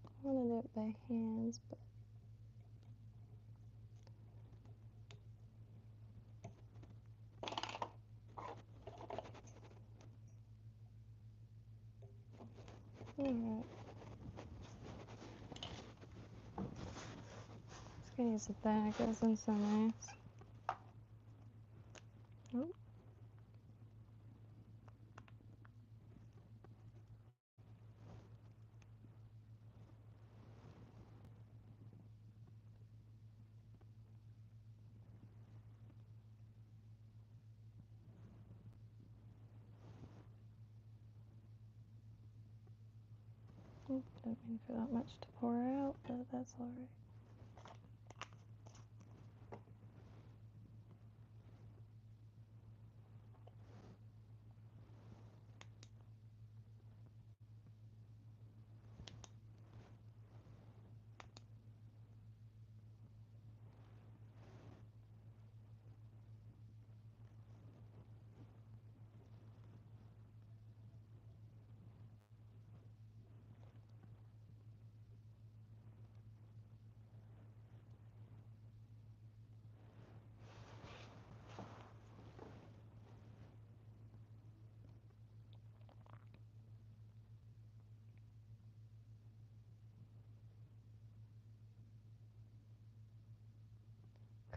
I want to do it by hands, but. Alright. Just gonna use a bag, that isn't so nice. Oh. Oh, don't mean for that much to pour out, but that's alright.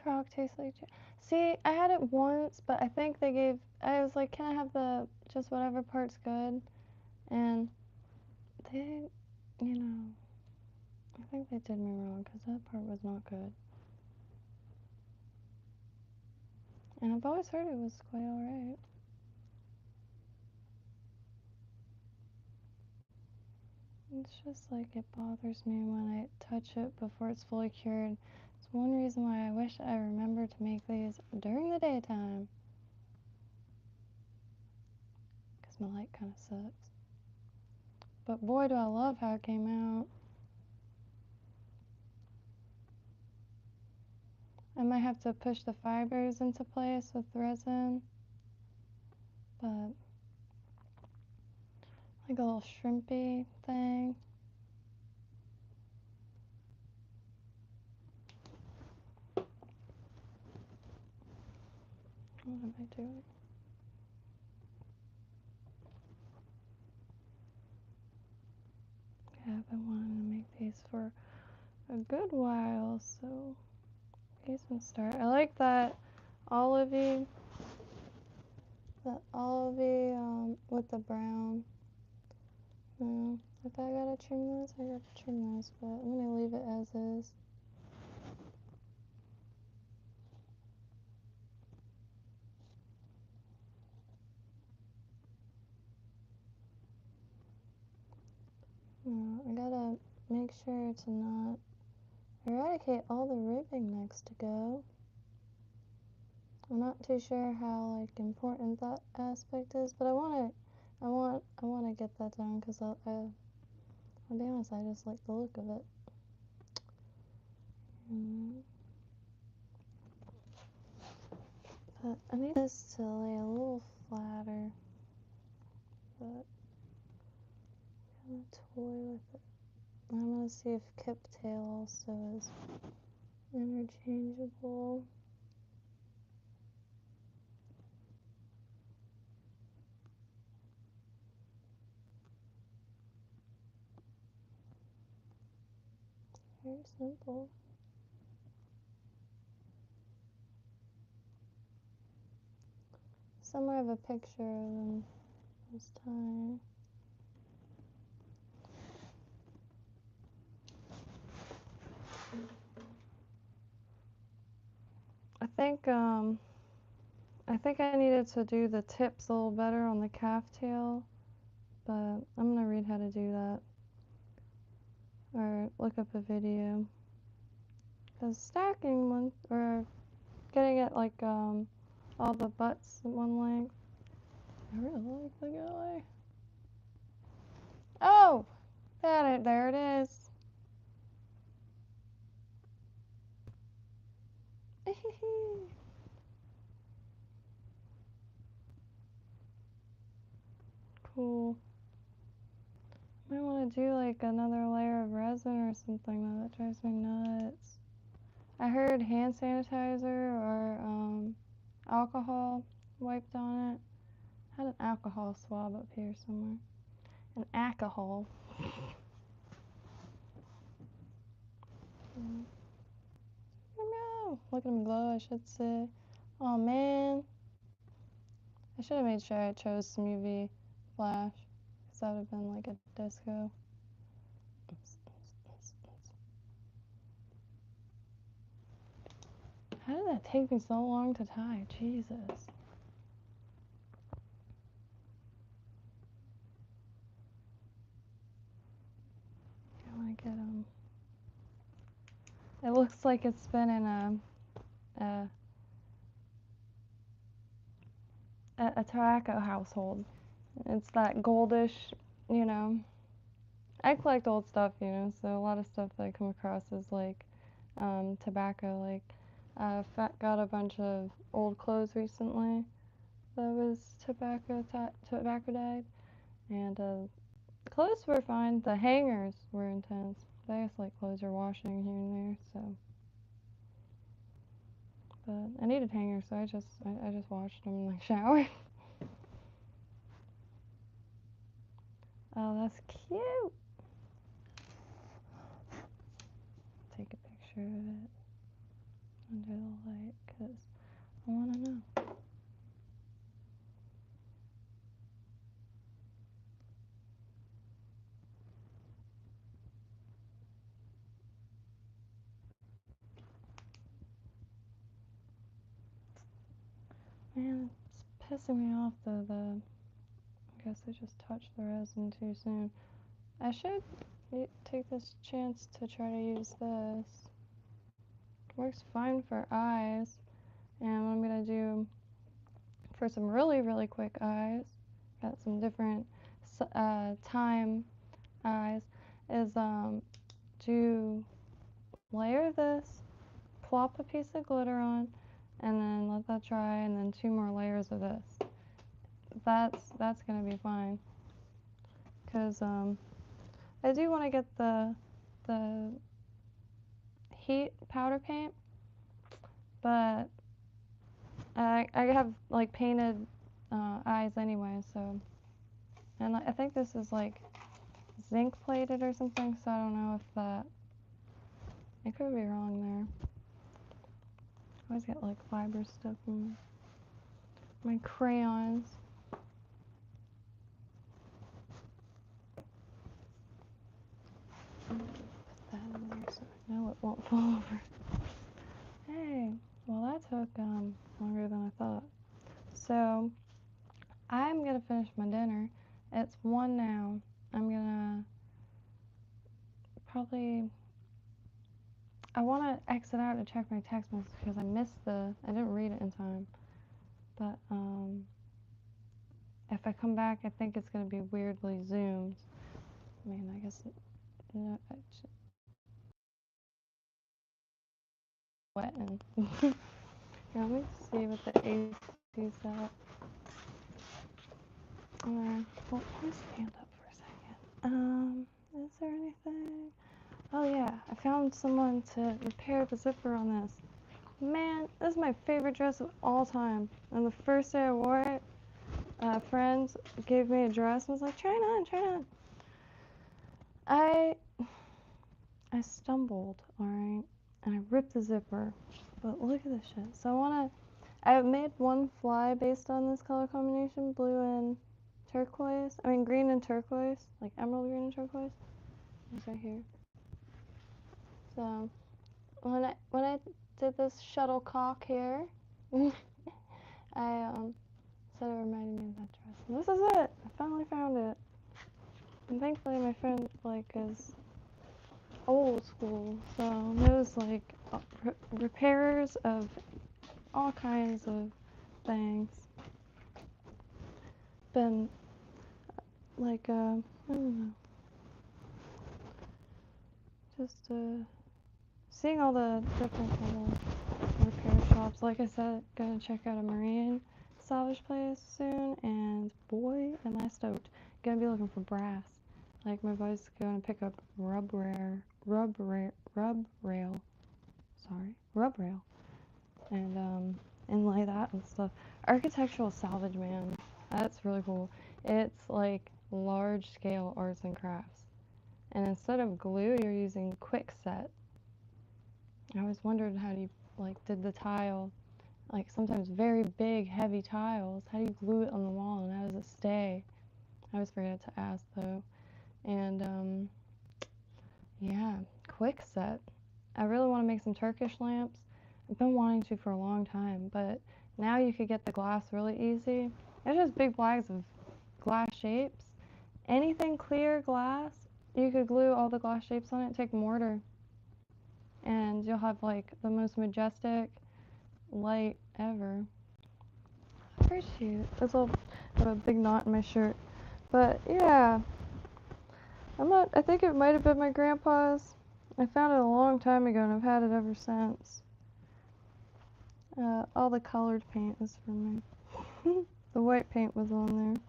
Croc tastes like See, I had it once, but I think they gave, I was like, can I have the, just whatever part's good? And they, you know, I think they did me wrong, because that part was not good. And I've always heard it was quite alright. It's just like it bothers me when I touch it before it's fully cured. It's one reason why I wish I remembered to make these during the daytime. Because my light kind of sucks. But boy, do I love how it came out. I might have to push the fibers into place with resin. But like a little shrimpy thing. What am I doing? Okay, I've been wanting to make these for a good while, so these can start. I like that olivey, with the brown. If I gotta trim this, I gotta trim this, but I'm gonna leave it as is. I gotta make sure to not eradicate all the ribbing next to go. I'm not too sure how like important that aspect is, but I want to get that done because I'll be honest, I just like the look of it. But I need this to lay a little flatter, but I'm gonna toy with it. I'm gonna see if Kip Tail also is interchangeable. Very simple. Somewhere I have a picture of them this time. I think I needed to do the tips a little better on the calf tail, but I'm gonna read how to do that or look up a video. Cause stacking one or getting it like all the butts at one length. I really like the guy. Oh, there it is. Cool. I want to do like another layer of resin or something though. That drives me nuts. I heard hand sanitizer or alcohol wiped on it. I had an alcohol swab up here somewhere. An alcohol. No, look at him glow, I should say. Oh man. I should have made sure I chose some UV flash. Because that would have been like a disco. How did that take me so long to tie? Jesus. I want to get It looks like it's been in a tobacco household. It's that goldish, you know. I collect old stuff, you know, so a lot of stuff that I come across is like tobacco. Like, got a bunch of old clothes recently that was tobacco dyed, and clothes were fine. The hangers were intense. But I guess like clothes are washing here and there, so. But I needed hangers, so I just washed them in the shower. Oh, that's cute. Take a picture of it. under the light because I want to know. Man, it's pissing me off though. I guess I just touched the resin too soon. I should take this chance to try to use this. It works fine for eyes. And what I'm gonna do for some really, really quick eyes, got some different time eyes, is to layer this, plop a piece of glitter on, and then let that dry, and then 2 more layers of this. That's gonna be fine, because I do want to get the heat powder paint, but I have like painted eyes anyway, so, and I think this is like zinc plated or something, so I don't know if that, I could be wrong there. I always get like fiber stuff in my crayons. Put that in there so I know it won't fall over. Hey, well that took longer than I thought. So I'm gonna finish my dinner. It's 1 now. I'm gonna probably, I want to exit out to check my text message because I didn't read it in time. But if I come back, I think it's gonna be weirdly zoomed. I mean, I guess no, wetting. Let me see what the AC's at. Well, let me stand up for a second. Is there anything? Oh yeah, I found someone to repair the zipper on this. Man, this is my favorite dress of all time. And the first day I wore it, a friend gave me a dress and was like, try it on, try it on. I stumbled, alright, and I ripped the zipper. But look at this shit. So I made one fly based on this color combination, blue and turquoise. I mean green and turquoise, like emerald green and turquoise. It's right here. So when I did this shuttlecock here, I said it reminded me of that dress. And this is it. I finally found it. And thankfully my friend like is old school, so knows like repairers of all kinds of things. Been like I don't know, just seeing all the different little repair shops. Like I said, gonna check out a marine salvage place soon, and boy, am I stoked. Gonna be looking for brass. Like my boy's going to pick up rub rail, and inlay that and stuff. Architectural salvage, man, that's really cool. It's like large scale arts and crafts, and instead of glue, you're using quick set. I always wondered how you did the tile, like sometimes very big, heavy tiles. How do you glue it on the wall, and how does it stay? I always forget to ask though. And yeah, quick set. I really want to make some Turkish lamps. I've been wanting to for a long time, but now you could get the glass really easy. There's just big bags of glass shapes. Anything clear glass, you could glue all the glass shapes on it, take mortar, and you'll have like the most majestic light ever. Very cute. This will have a big knot in my shirt. But yeah, I think it might have been my grandpa's. I found it a long time ago and I've had it ever since. All the colored paint is for me. The white paint was on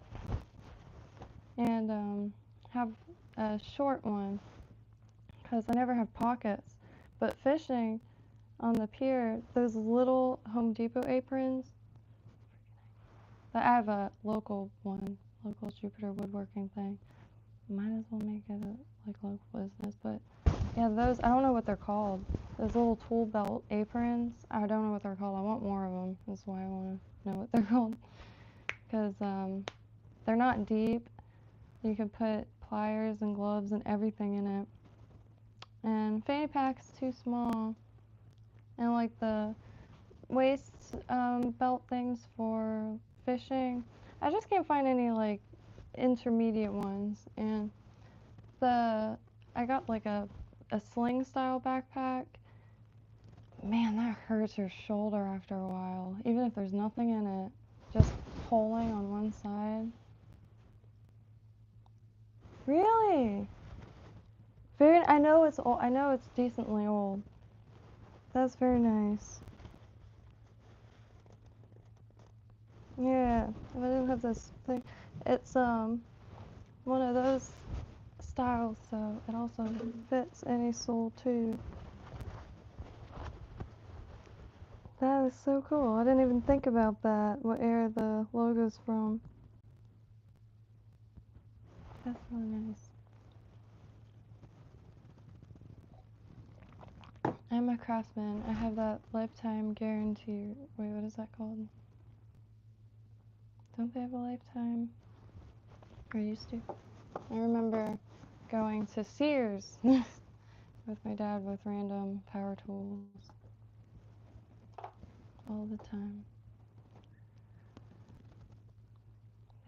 there. And have a short one because I never have pockets. But fishing on the pier, those little Home Depot aprons, I have a local Jupiter woodworking thing. Might as well make it a local business, but Yeah, those, I don't know what they're called. Those little tool belt aprons, I don't know what they're called. I want more of them. That's why I want to know what they're called. Because they're not deep. You can put pliers and gloves and everything in it. And fanny pack's too small. And like the waist belt things for fishing, I just can't find any like intermediate ones. And I got like a sling style backpack. Man, that hurts your shoulder after a while, even if there's nothing in it. Just pulling on one side. Really? I know it's old. I know it's decently old. That's very nice. Yeah, if I didn't have this thing, it's one of those styles, so it also fits any sole too. That is so cool. I didn't even think about that, what era the logo's from. That's really nice. I'm a craftsman. I have that lifetime guarantee. Wait, what is that called? Don't they have a lifetime? Or used to? I remember going to Sears with my dad with random power tools all the time.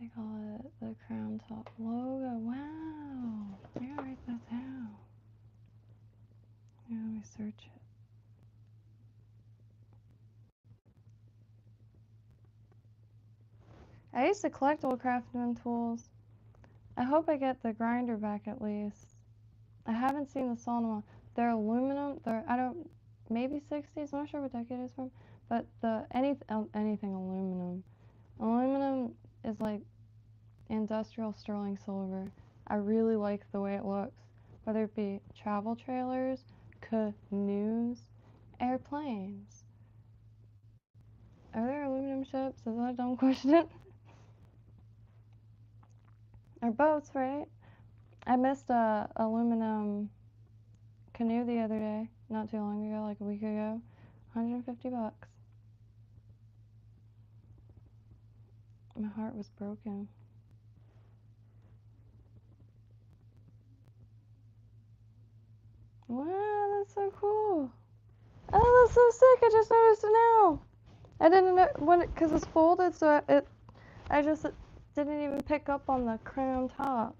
They call it the Crown Top logo. Wow! I gotta write that down. Yeah, let me search it. I used to collect old craftsman tools. I hope I get the grinder back at least. I haven't seen the saw in a while. They're aluminum. Maybe 60s. I'm not sure what decade it's from. But anything aluminum. Aluminum is like industrial sterling silver. I really like the way it looks. Whether it be travel trailers, canoes, airplanes. Are there aluminum ships? Is that a dumb question? Or boats, right? I missed a aluminum canoe the other day, not too long ago, like a week ago. $150. My heart was broken. Wow, that's so cool. Oh, that's so sick. I just noticed it now. I didn't know when because it's folded, so I just didn't even pick up on the crown top.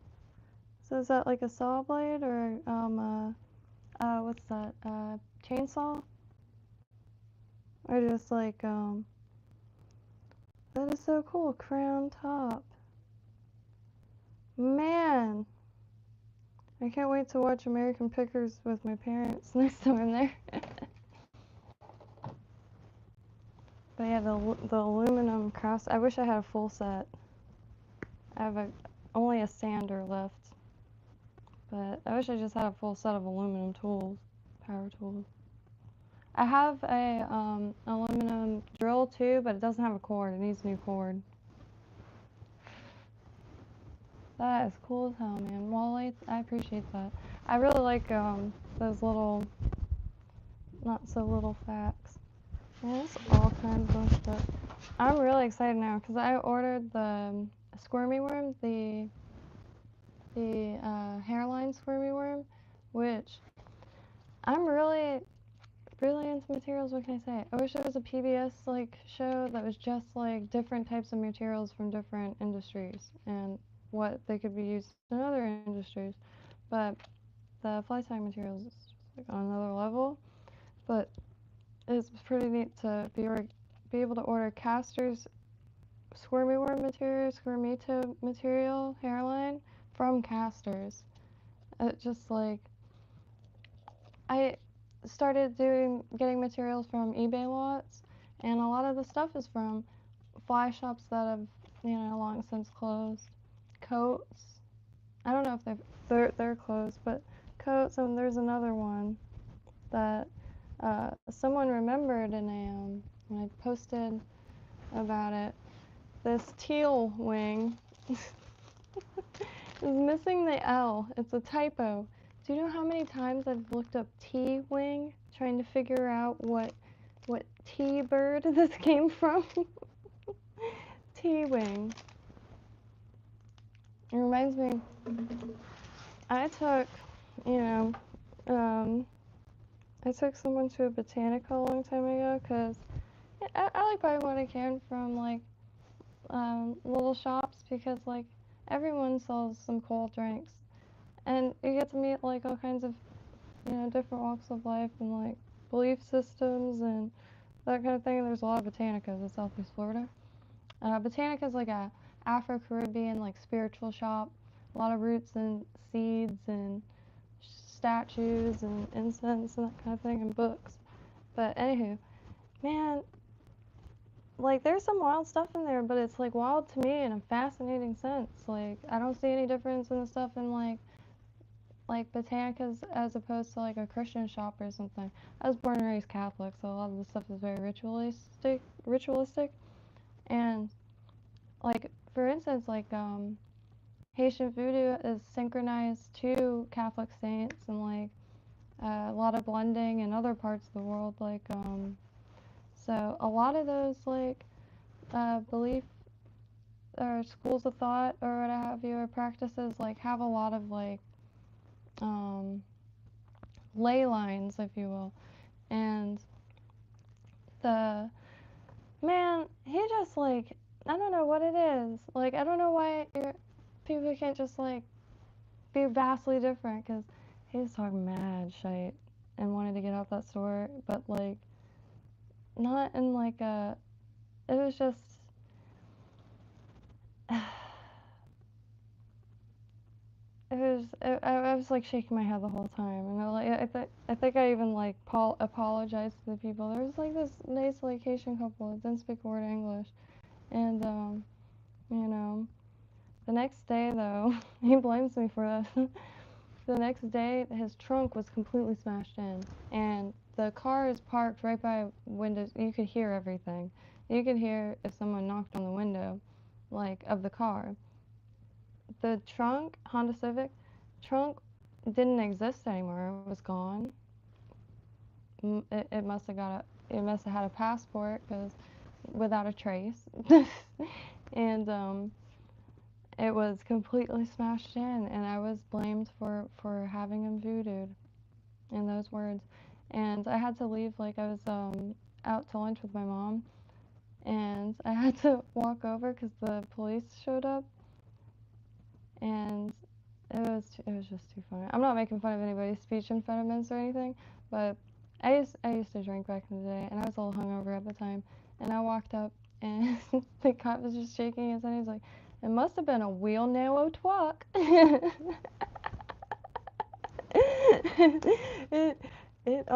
So is that like a saw blade or what's that? Chainsaw? Or just like that is so cool. Crown top. Man, I can't wait to watch American Pickers with my parents next time I'm there. But yeah, the aluminum crafts. I wish I had a full set. I have only a sander left, but I wish I just had a full set of aluminum tools, power tools. I have a aluminum drill too, but it doesn't have a cord. It needs a new cord. That is cool as hell, man. Wally, I appreciate that. I really like those little, not so little facts. Yeah, there's all kinds of stuff. I'm really excited now because I ordered the squirmy worm, the hairline squirmy worm, which I'm really into materials. What can I say? I wish there was a PBS like show that was just like different types of materials from different industries and what they could be used in other industries. But the fly tying materials is like on another level. But it's pretty neat to be able to order casters, squirmy worm material, squirmito material, hairline from casters. It just like I started getting materials from eBay lots, and a lot of the stuff is from fly shops that have long since closed. Coats, I don't know if they're closed, but coats, and there's another one that someone remembered in when I posted about it. This teal wing is missing the L. It's a typo. Do you know how many times I've looked up T-wing trying to figure out what T-bird this came from? T-wing. It reminds me, I took, you know, I took someone to a botanica a long time ago because I like buying what I can from like little shops because like everyone sells some cold drinks and you get to meet like all kinds of, you know, different walks of life and like belief systems and that kind of thing. And there's a lot of botanicas in Southeast Florida. Botanica is like a Afro-Caribbean like spiritual shop. A lot of roots and seeds and statues and incense and that kind of thing and books. But anywho, man, like there's some wild stuff in there, but it's like wild to me in a fascinating sense. Like I don't see any difference in the stuff in like botanicas as opposed to like a Christian shop or something. I was born and raised Catholic, so a lot of the stuff is very ritualistic. And like for instance, like Haitian voodoo is synchronized to Catholic saints and like a lot of blending in other parts of the world, like so a lot of those like belief or schools of thought or what have you or practices like have a lot of like ley lines, if you will. And the man, he just like, I don't know what it is. Like, I don't know why people can't just like be vastly different, because he was talking mad shite and wanted to get out that store, but like not in like a, it was just I was like shaking my head the whole time, and I think I even like apologized to the people. There was like this nice like Haitian couple that didn't speak a word of English, and you know, the next day though, he blames me for this. The next day, his trunk was completely smashed in, and the car is parked right by windows. You could hear everything. You could hear if someone knocked on the window, like of the car. The trunk, Honda Civic, trunk didn't exist anymore. It was gone. It must have had a passport, because without a trace. And it was completely smashed in, and I was blamed for having him voodooed, in those words. And I had to leave, like I was out to lunch with my mom, and I had to walk over because the police showed up, and it was just too funny. I'm not making fun of anybody's speech impediments or anything, but I used to drink back in the day, and I was a little hungover at the time, and I walked up, and the cop was just shaking his head. He's like, "It must have been a wheel narrow twuck." it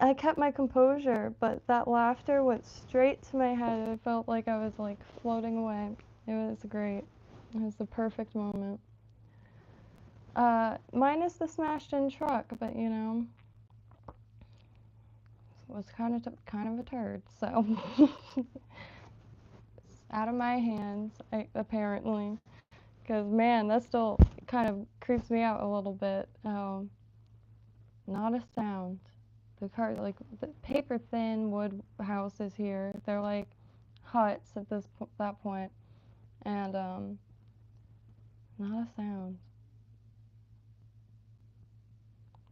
I kept my composure, but that laughter went straight to my head. It felt like I was like floating away. It was great. It was the perfect moment. Minus the smashed in truck, but you know, it was kind of a turd, so it's out of my hands, apparently, because man, that still kind of creeps me out a little bit. Not a sound. The car, like the paper thin wood houses here, they're like huts at that point, and not a sound.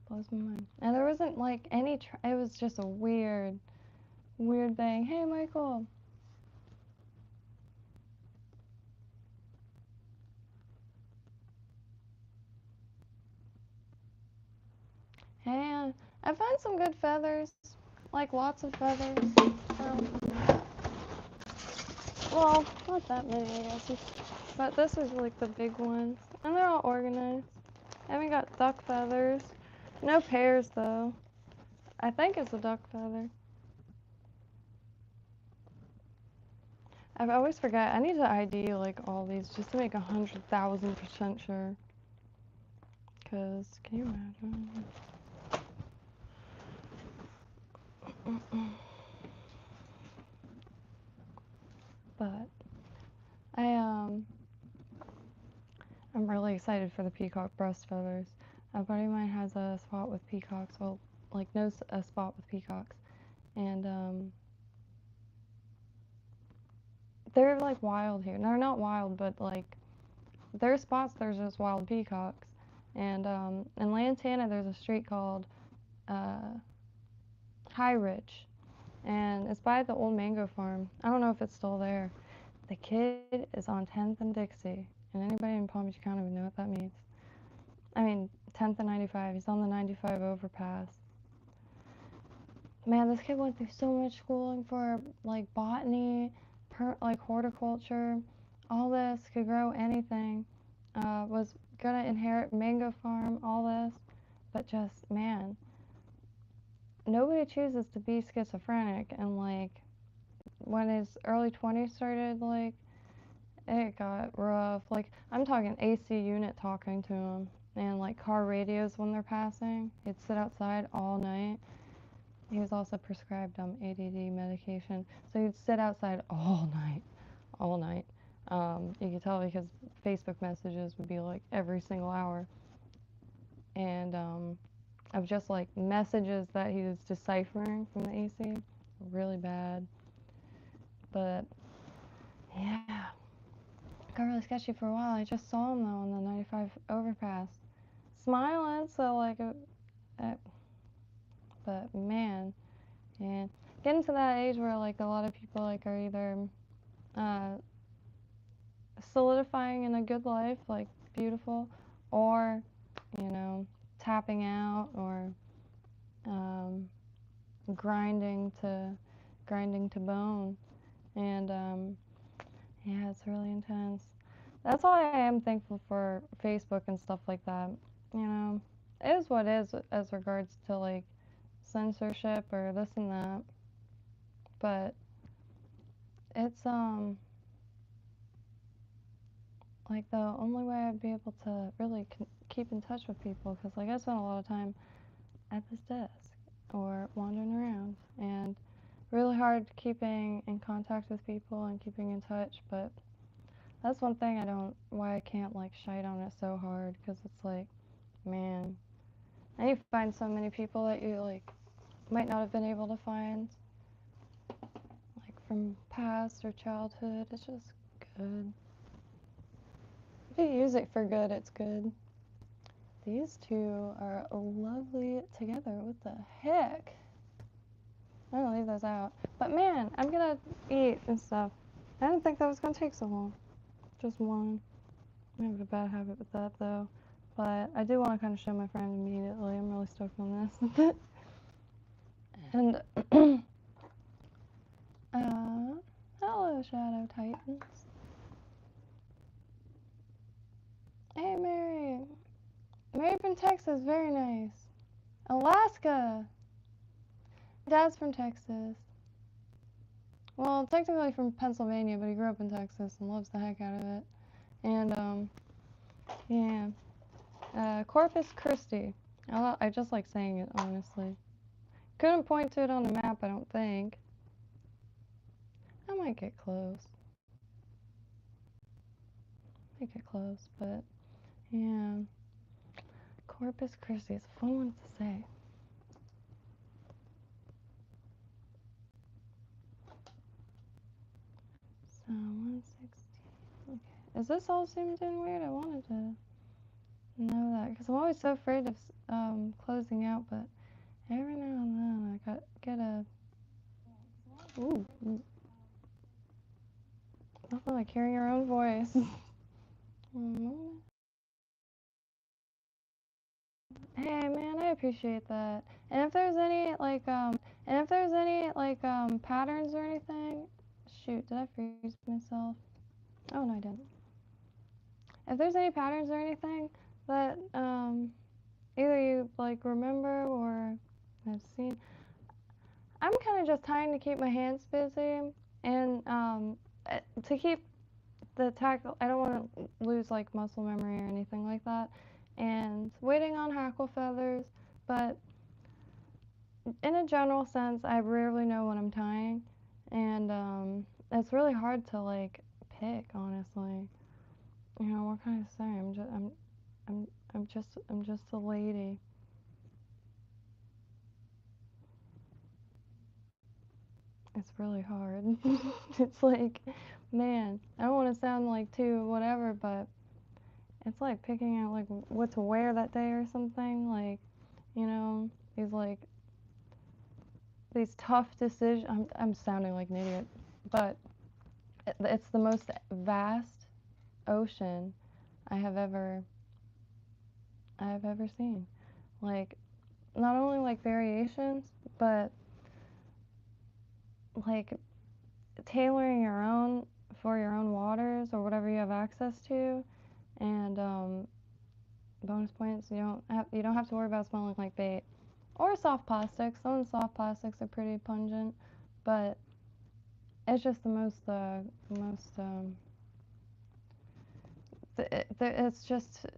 Blows my mind. And there wasn't like any. It was just a weird thing. Hey, Michael. Hey, I found some good feathers, like lots of feathers. Well, not that many, I guess. But this is like the big ones, and they're all organized. I haven't got duck feathers. No pears though. I think it's a duck feather. I always forget. I need to ID like all these just to make 100,000% sure. Cause can you imagine? But I'm I'm really excited for the peacock breast feathers. A buddy of mine has a spot with peacocks, well, like knows a spot with peacocks, and they're like wild here. They're not wild, but like there's spots there's just wild peacocks. And in Lantana there's a street called High Ridge, and it's by the old mango farm. I don't know if it's still there. The kid is on 10th and Dixie, and anybody in Palm Beach County would know what that means. I mean, 10th and 95. He's on the 95 overpass. Man, this kid went through so much schooling for like botany, like horticulture, all this, could grow anything. Was gonna inherit mango farm, all this, but just, man, nobody chooses to be schizophrenic. And like when his early 20s started, like it got rough. Like I'm talking AC unit talking to him, and like car radios when they're passing. He'd sit outside all night. He was also prescribed ADD medication, so he'd sit outside all night, all night. You could tell because Facebook messages would be like every single hour, and of just like messages that he was deciphering from the AC, really bad. But yeah, got really sketchy for a while. I just saw him though on the 95 overpass, smiling. So like, but man, yeah, getting to that age where like a lot of people like are either solidifying in a good life, like beautiful, or you know, tapping out, or grinding to bone, and yeah, it's really intense. That's why I am thankful for Facebook and stuff like that. You know, it is what it is as regards to like censorship or this and that, but it's like the only way I'd be able to really keep in touch with people, because like I spent a lot of time at this desk or wandering around, and really hard keeping in contact with people and keeping in touch. But that's one thing why I can't like shite on it so hard, because it's like, man, and you find so many people that you like might not have been able to find like from past or childhood. It's just good. If you use it for good, it's good. These two are lovely together. What the heck? I'm gonna leave those out. But man, I'm gonna eat and stuff. I didn't think that was gonna take so long. Just one. I have a bad habit with that though. But I do want to kind of show my friend immediately. I'm really stoked on this. And hello, Shadow Titans. Hey, Mary. Mary from Texas, very nice. Alaska. Dad's from Texas. Well, technically from Pennsylvania, but he grew up in Texas and loves the heck out of it. And yeah, Corpus Christi. I just like saying it, honestly. Couldn't point to it on the map, I don't think. I might get close. But yeah. Corpus Christi is a fun one to say. So 116. Okay. Is this all zoomed in weird? I wanted to know that, because I'm always so afraid of closing out, but every now and then I get a ooh, nothing like hearing your own voice. Hey man, I appreciate that. And if there's any patterns or anything, shoot, did I freeze myself? Oh no, I didn't. If there's any patterns or anything that either you like remember or have seen, I'm kind of just trying to keep my hands busy, and to keep the tactile. I don't want to lose like muscle memory or anything like that, and waiting on hackle feathers. But in a general sense, I rarely know what I'm tying, and it's really hard to like pick, honestly. You know, what can I say? I'm just a lady. It's really hard. It's like, man, I don't want to sound like too whatever, but it's like picking out like what to wear that day or something. Like, you know, these like these tough decisions. I'm sounding like an idiot, but it's the most vast ocean I have ever seen. Like, not only like variations, but like tailoring your own for your own waters or whatever you have access to, and bonus points. You don't have to worry about smelling like bait or soft plastics. Some of the soft plastics are pretty pungent, but it's just the most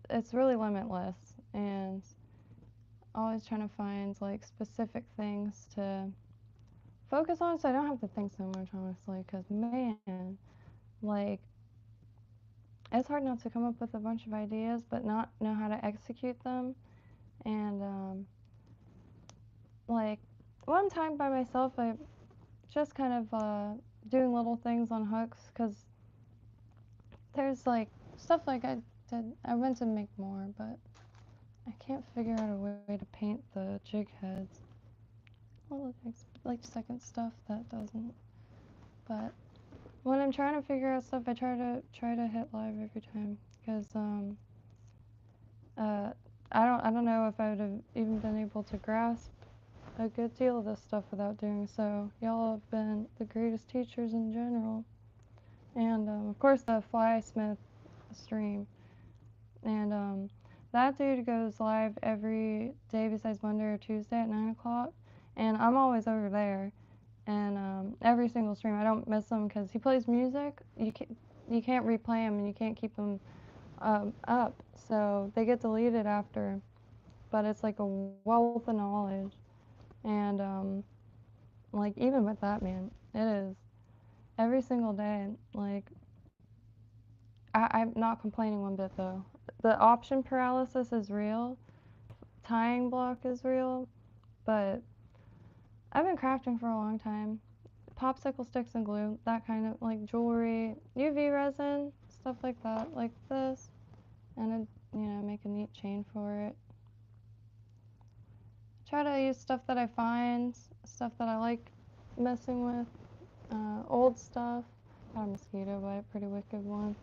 it's really limitless, and always trying to find like specific things to focus on so I don't have to think so much, honestly, because man, like it's hard not to come up with a bunch of ideas but not know how to execute them. And like one time by myself, I just kind of doing little things on hooks, because there's like stuff like I meant to make more, but I can't figure out a way to paint the jig heads. Little like second stuff that doesn't. But when I'm trying to figure out stuff, I try to hit live every time, because uh, I don't know if I would have even been able to grasp a good deal of this stuff without doing so. Y'all have been the greatest teachers in general. And of course the Flysmith stream. And that dude goes live every day besides Monday or Tuesday at 9 o'clock. And I'm always over there. And every single stream, I don't miss him because he plays music. You can't replay them and you can't keep them up. So they get deleted after. But it's like a wealth of knowledge. And like even with that, man, it is every single day. Like I'm not complaining one bit though. The option paralysis is real. Tying block is real. But I've been crafting for a long time. Popsicle sticks and glue, that kind of like jewelry, UV resin, stuff like that, like this, and make a neat chain for it. Try to use stuff that I find, stuff that I like messing with, old stuff. Got a mosquito bite, pretty wicked one.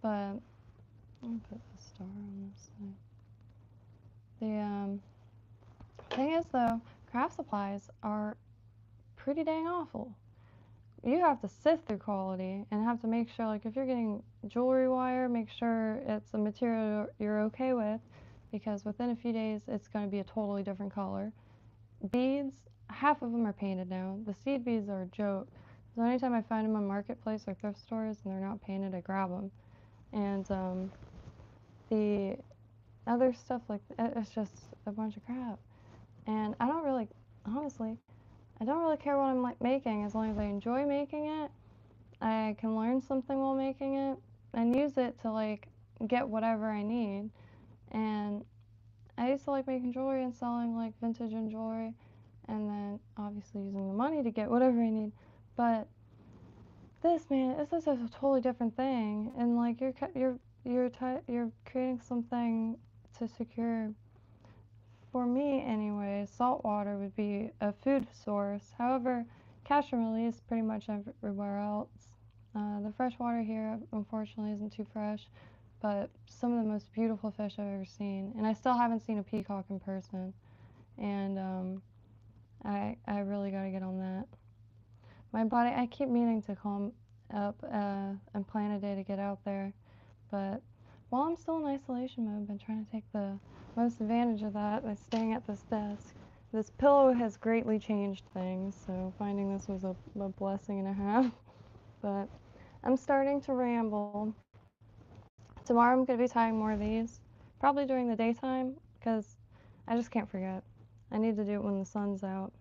But I'm gonna put the star on this side. The thing is though, craft supplies are pretty dang awful. You have to sift through quality and have to make sure, like if you're getting jewelry wire, make sure it's a material you're okay with, because within a few days it's going to be a totally different color. Beads, half of them are painted now. The seed beads are a joke. So anytime I find them on marketplace or thrift stores and they're not painted, I grab them. And the other stuff, like it's just a bunch of crap. And I don't really, honestly, I don't really care what I'm like making, as long as I enjoy making it. I can learn something while making it and use it to like get whatever I need. And I used to like making jewelry and selling like vintage and jewelry, and then obviously using the money to get whatever I need. But this, man, this is a totally different thing. And like you're creating something to secure. For me, anyway, salt water would be a food source. However, cash and release pretty much everywhere else. The fresh water here, unfortunately, isn't too fresh, but some of the most beautiful fish I've ever seen. And I still haven't seen a peacock in person. And I really got to get on that. My body, I keep meaning to calm up and plan a day to get out there. But while I'm still in isolation mode, I've been trying to take the most advantage of that by staying at this desk. This pillow has greatly changed things, so finding this was a blessing and a half. But I'm starting to ramble. Tomorrow I'm going to be tying more of these, probably during the daytime, because I just can't forget. I need to do it when the sun's out.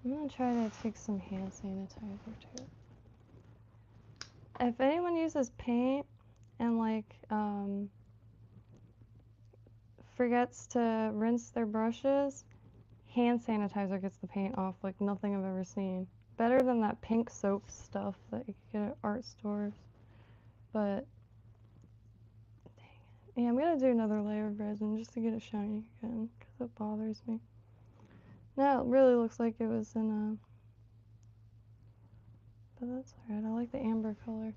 I'm going to try to take some hand sanitizer too. if anyone uses paint and like forgets to rinse their brushes, hand sanitizer gets the paint off like nothing I've ever seen. Better than that pink soap stuff that you can get at art stores. But dang it. Yeah, I'm gonna do another layer of resin just to get it shiny again because it bothers me. Now it really looks like it was in a, but that's alright. I like the amber color.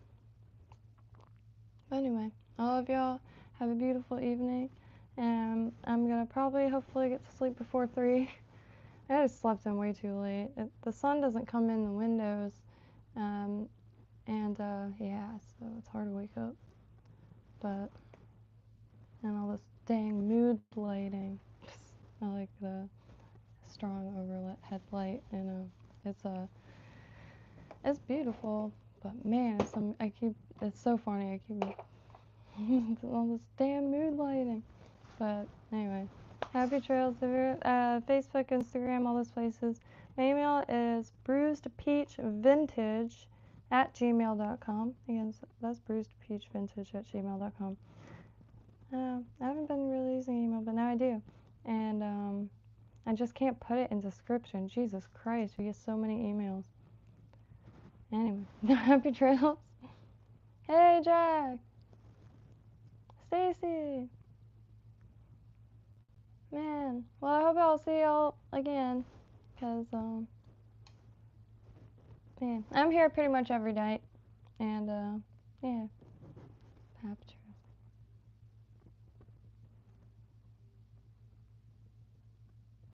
But anyway, all of y'all have a beautiful evening, and I'm gonna probably hopefully get to sleep before 3. I just slept in way too late. The sun doesn't come in the windows, yeah, so it's hard to wake up. But, and all this dang mood lighting. I like the strong overhead light, you know. It's beautiful, but man, it's so funny. I keep all this damn mood lighting. But anyway, happy trails to Facebook, Instagram, all those places. My email is bruisedpeachvintage@gmail.com. Again, that's bruisedpeachvintage@gmail.com. I haven't been really using email, but now I do. And I just can't put it in description. Jesus Christ, we get so many emails. Anyway, happy trails. Hey, Jack. Stacy. Man, well, I hope I'll see y'all again, because, man, I'm here pretty much every night, and,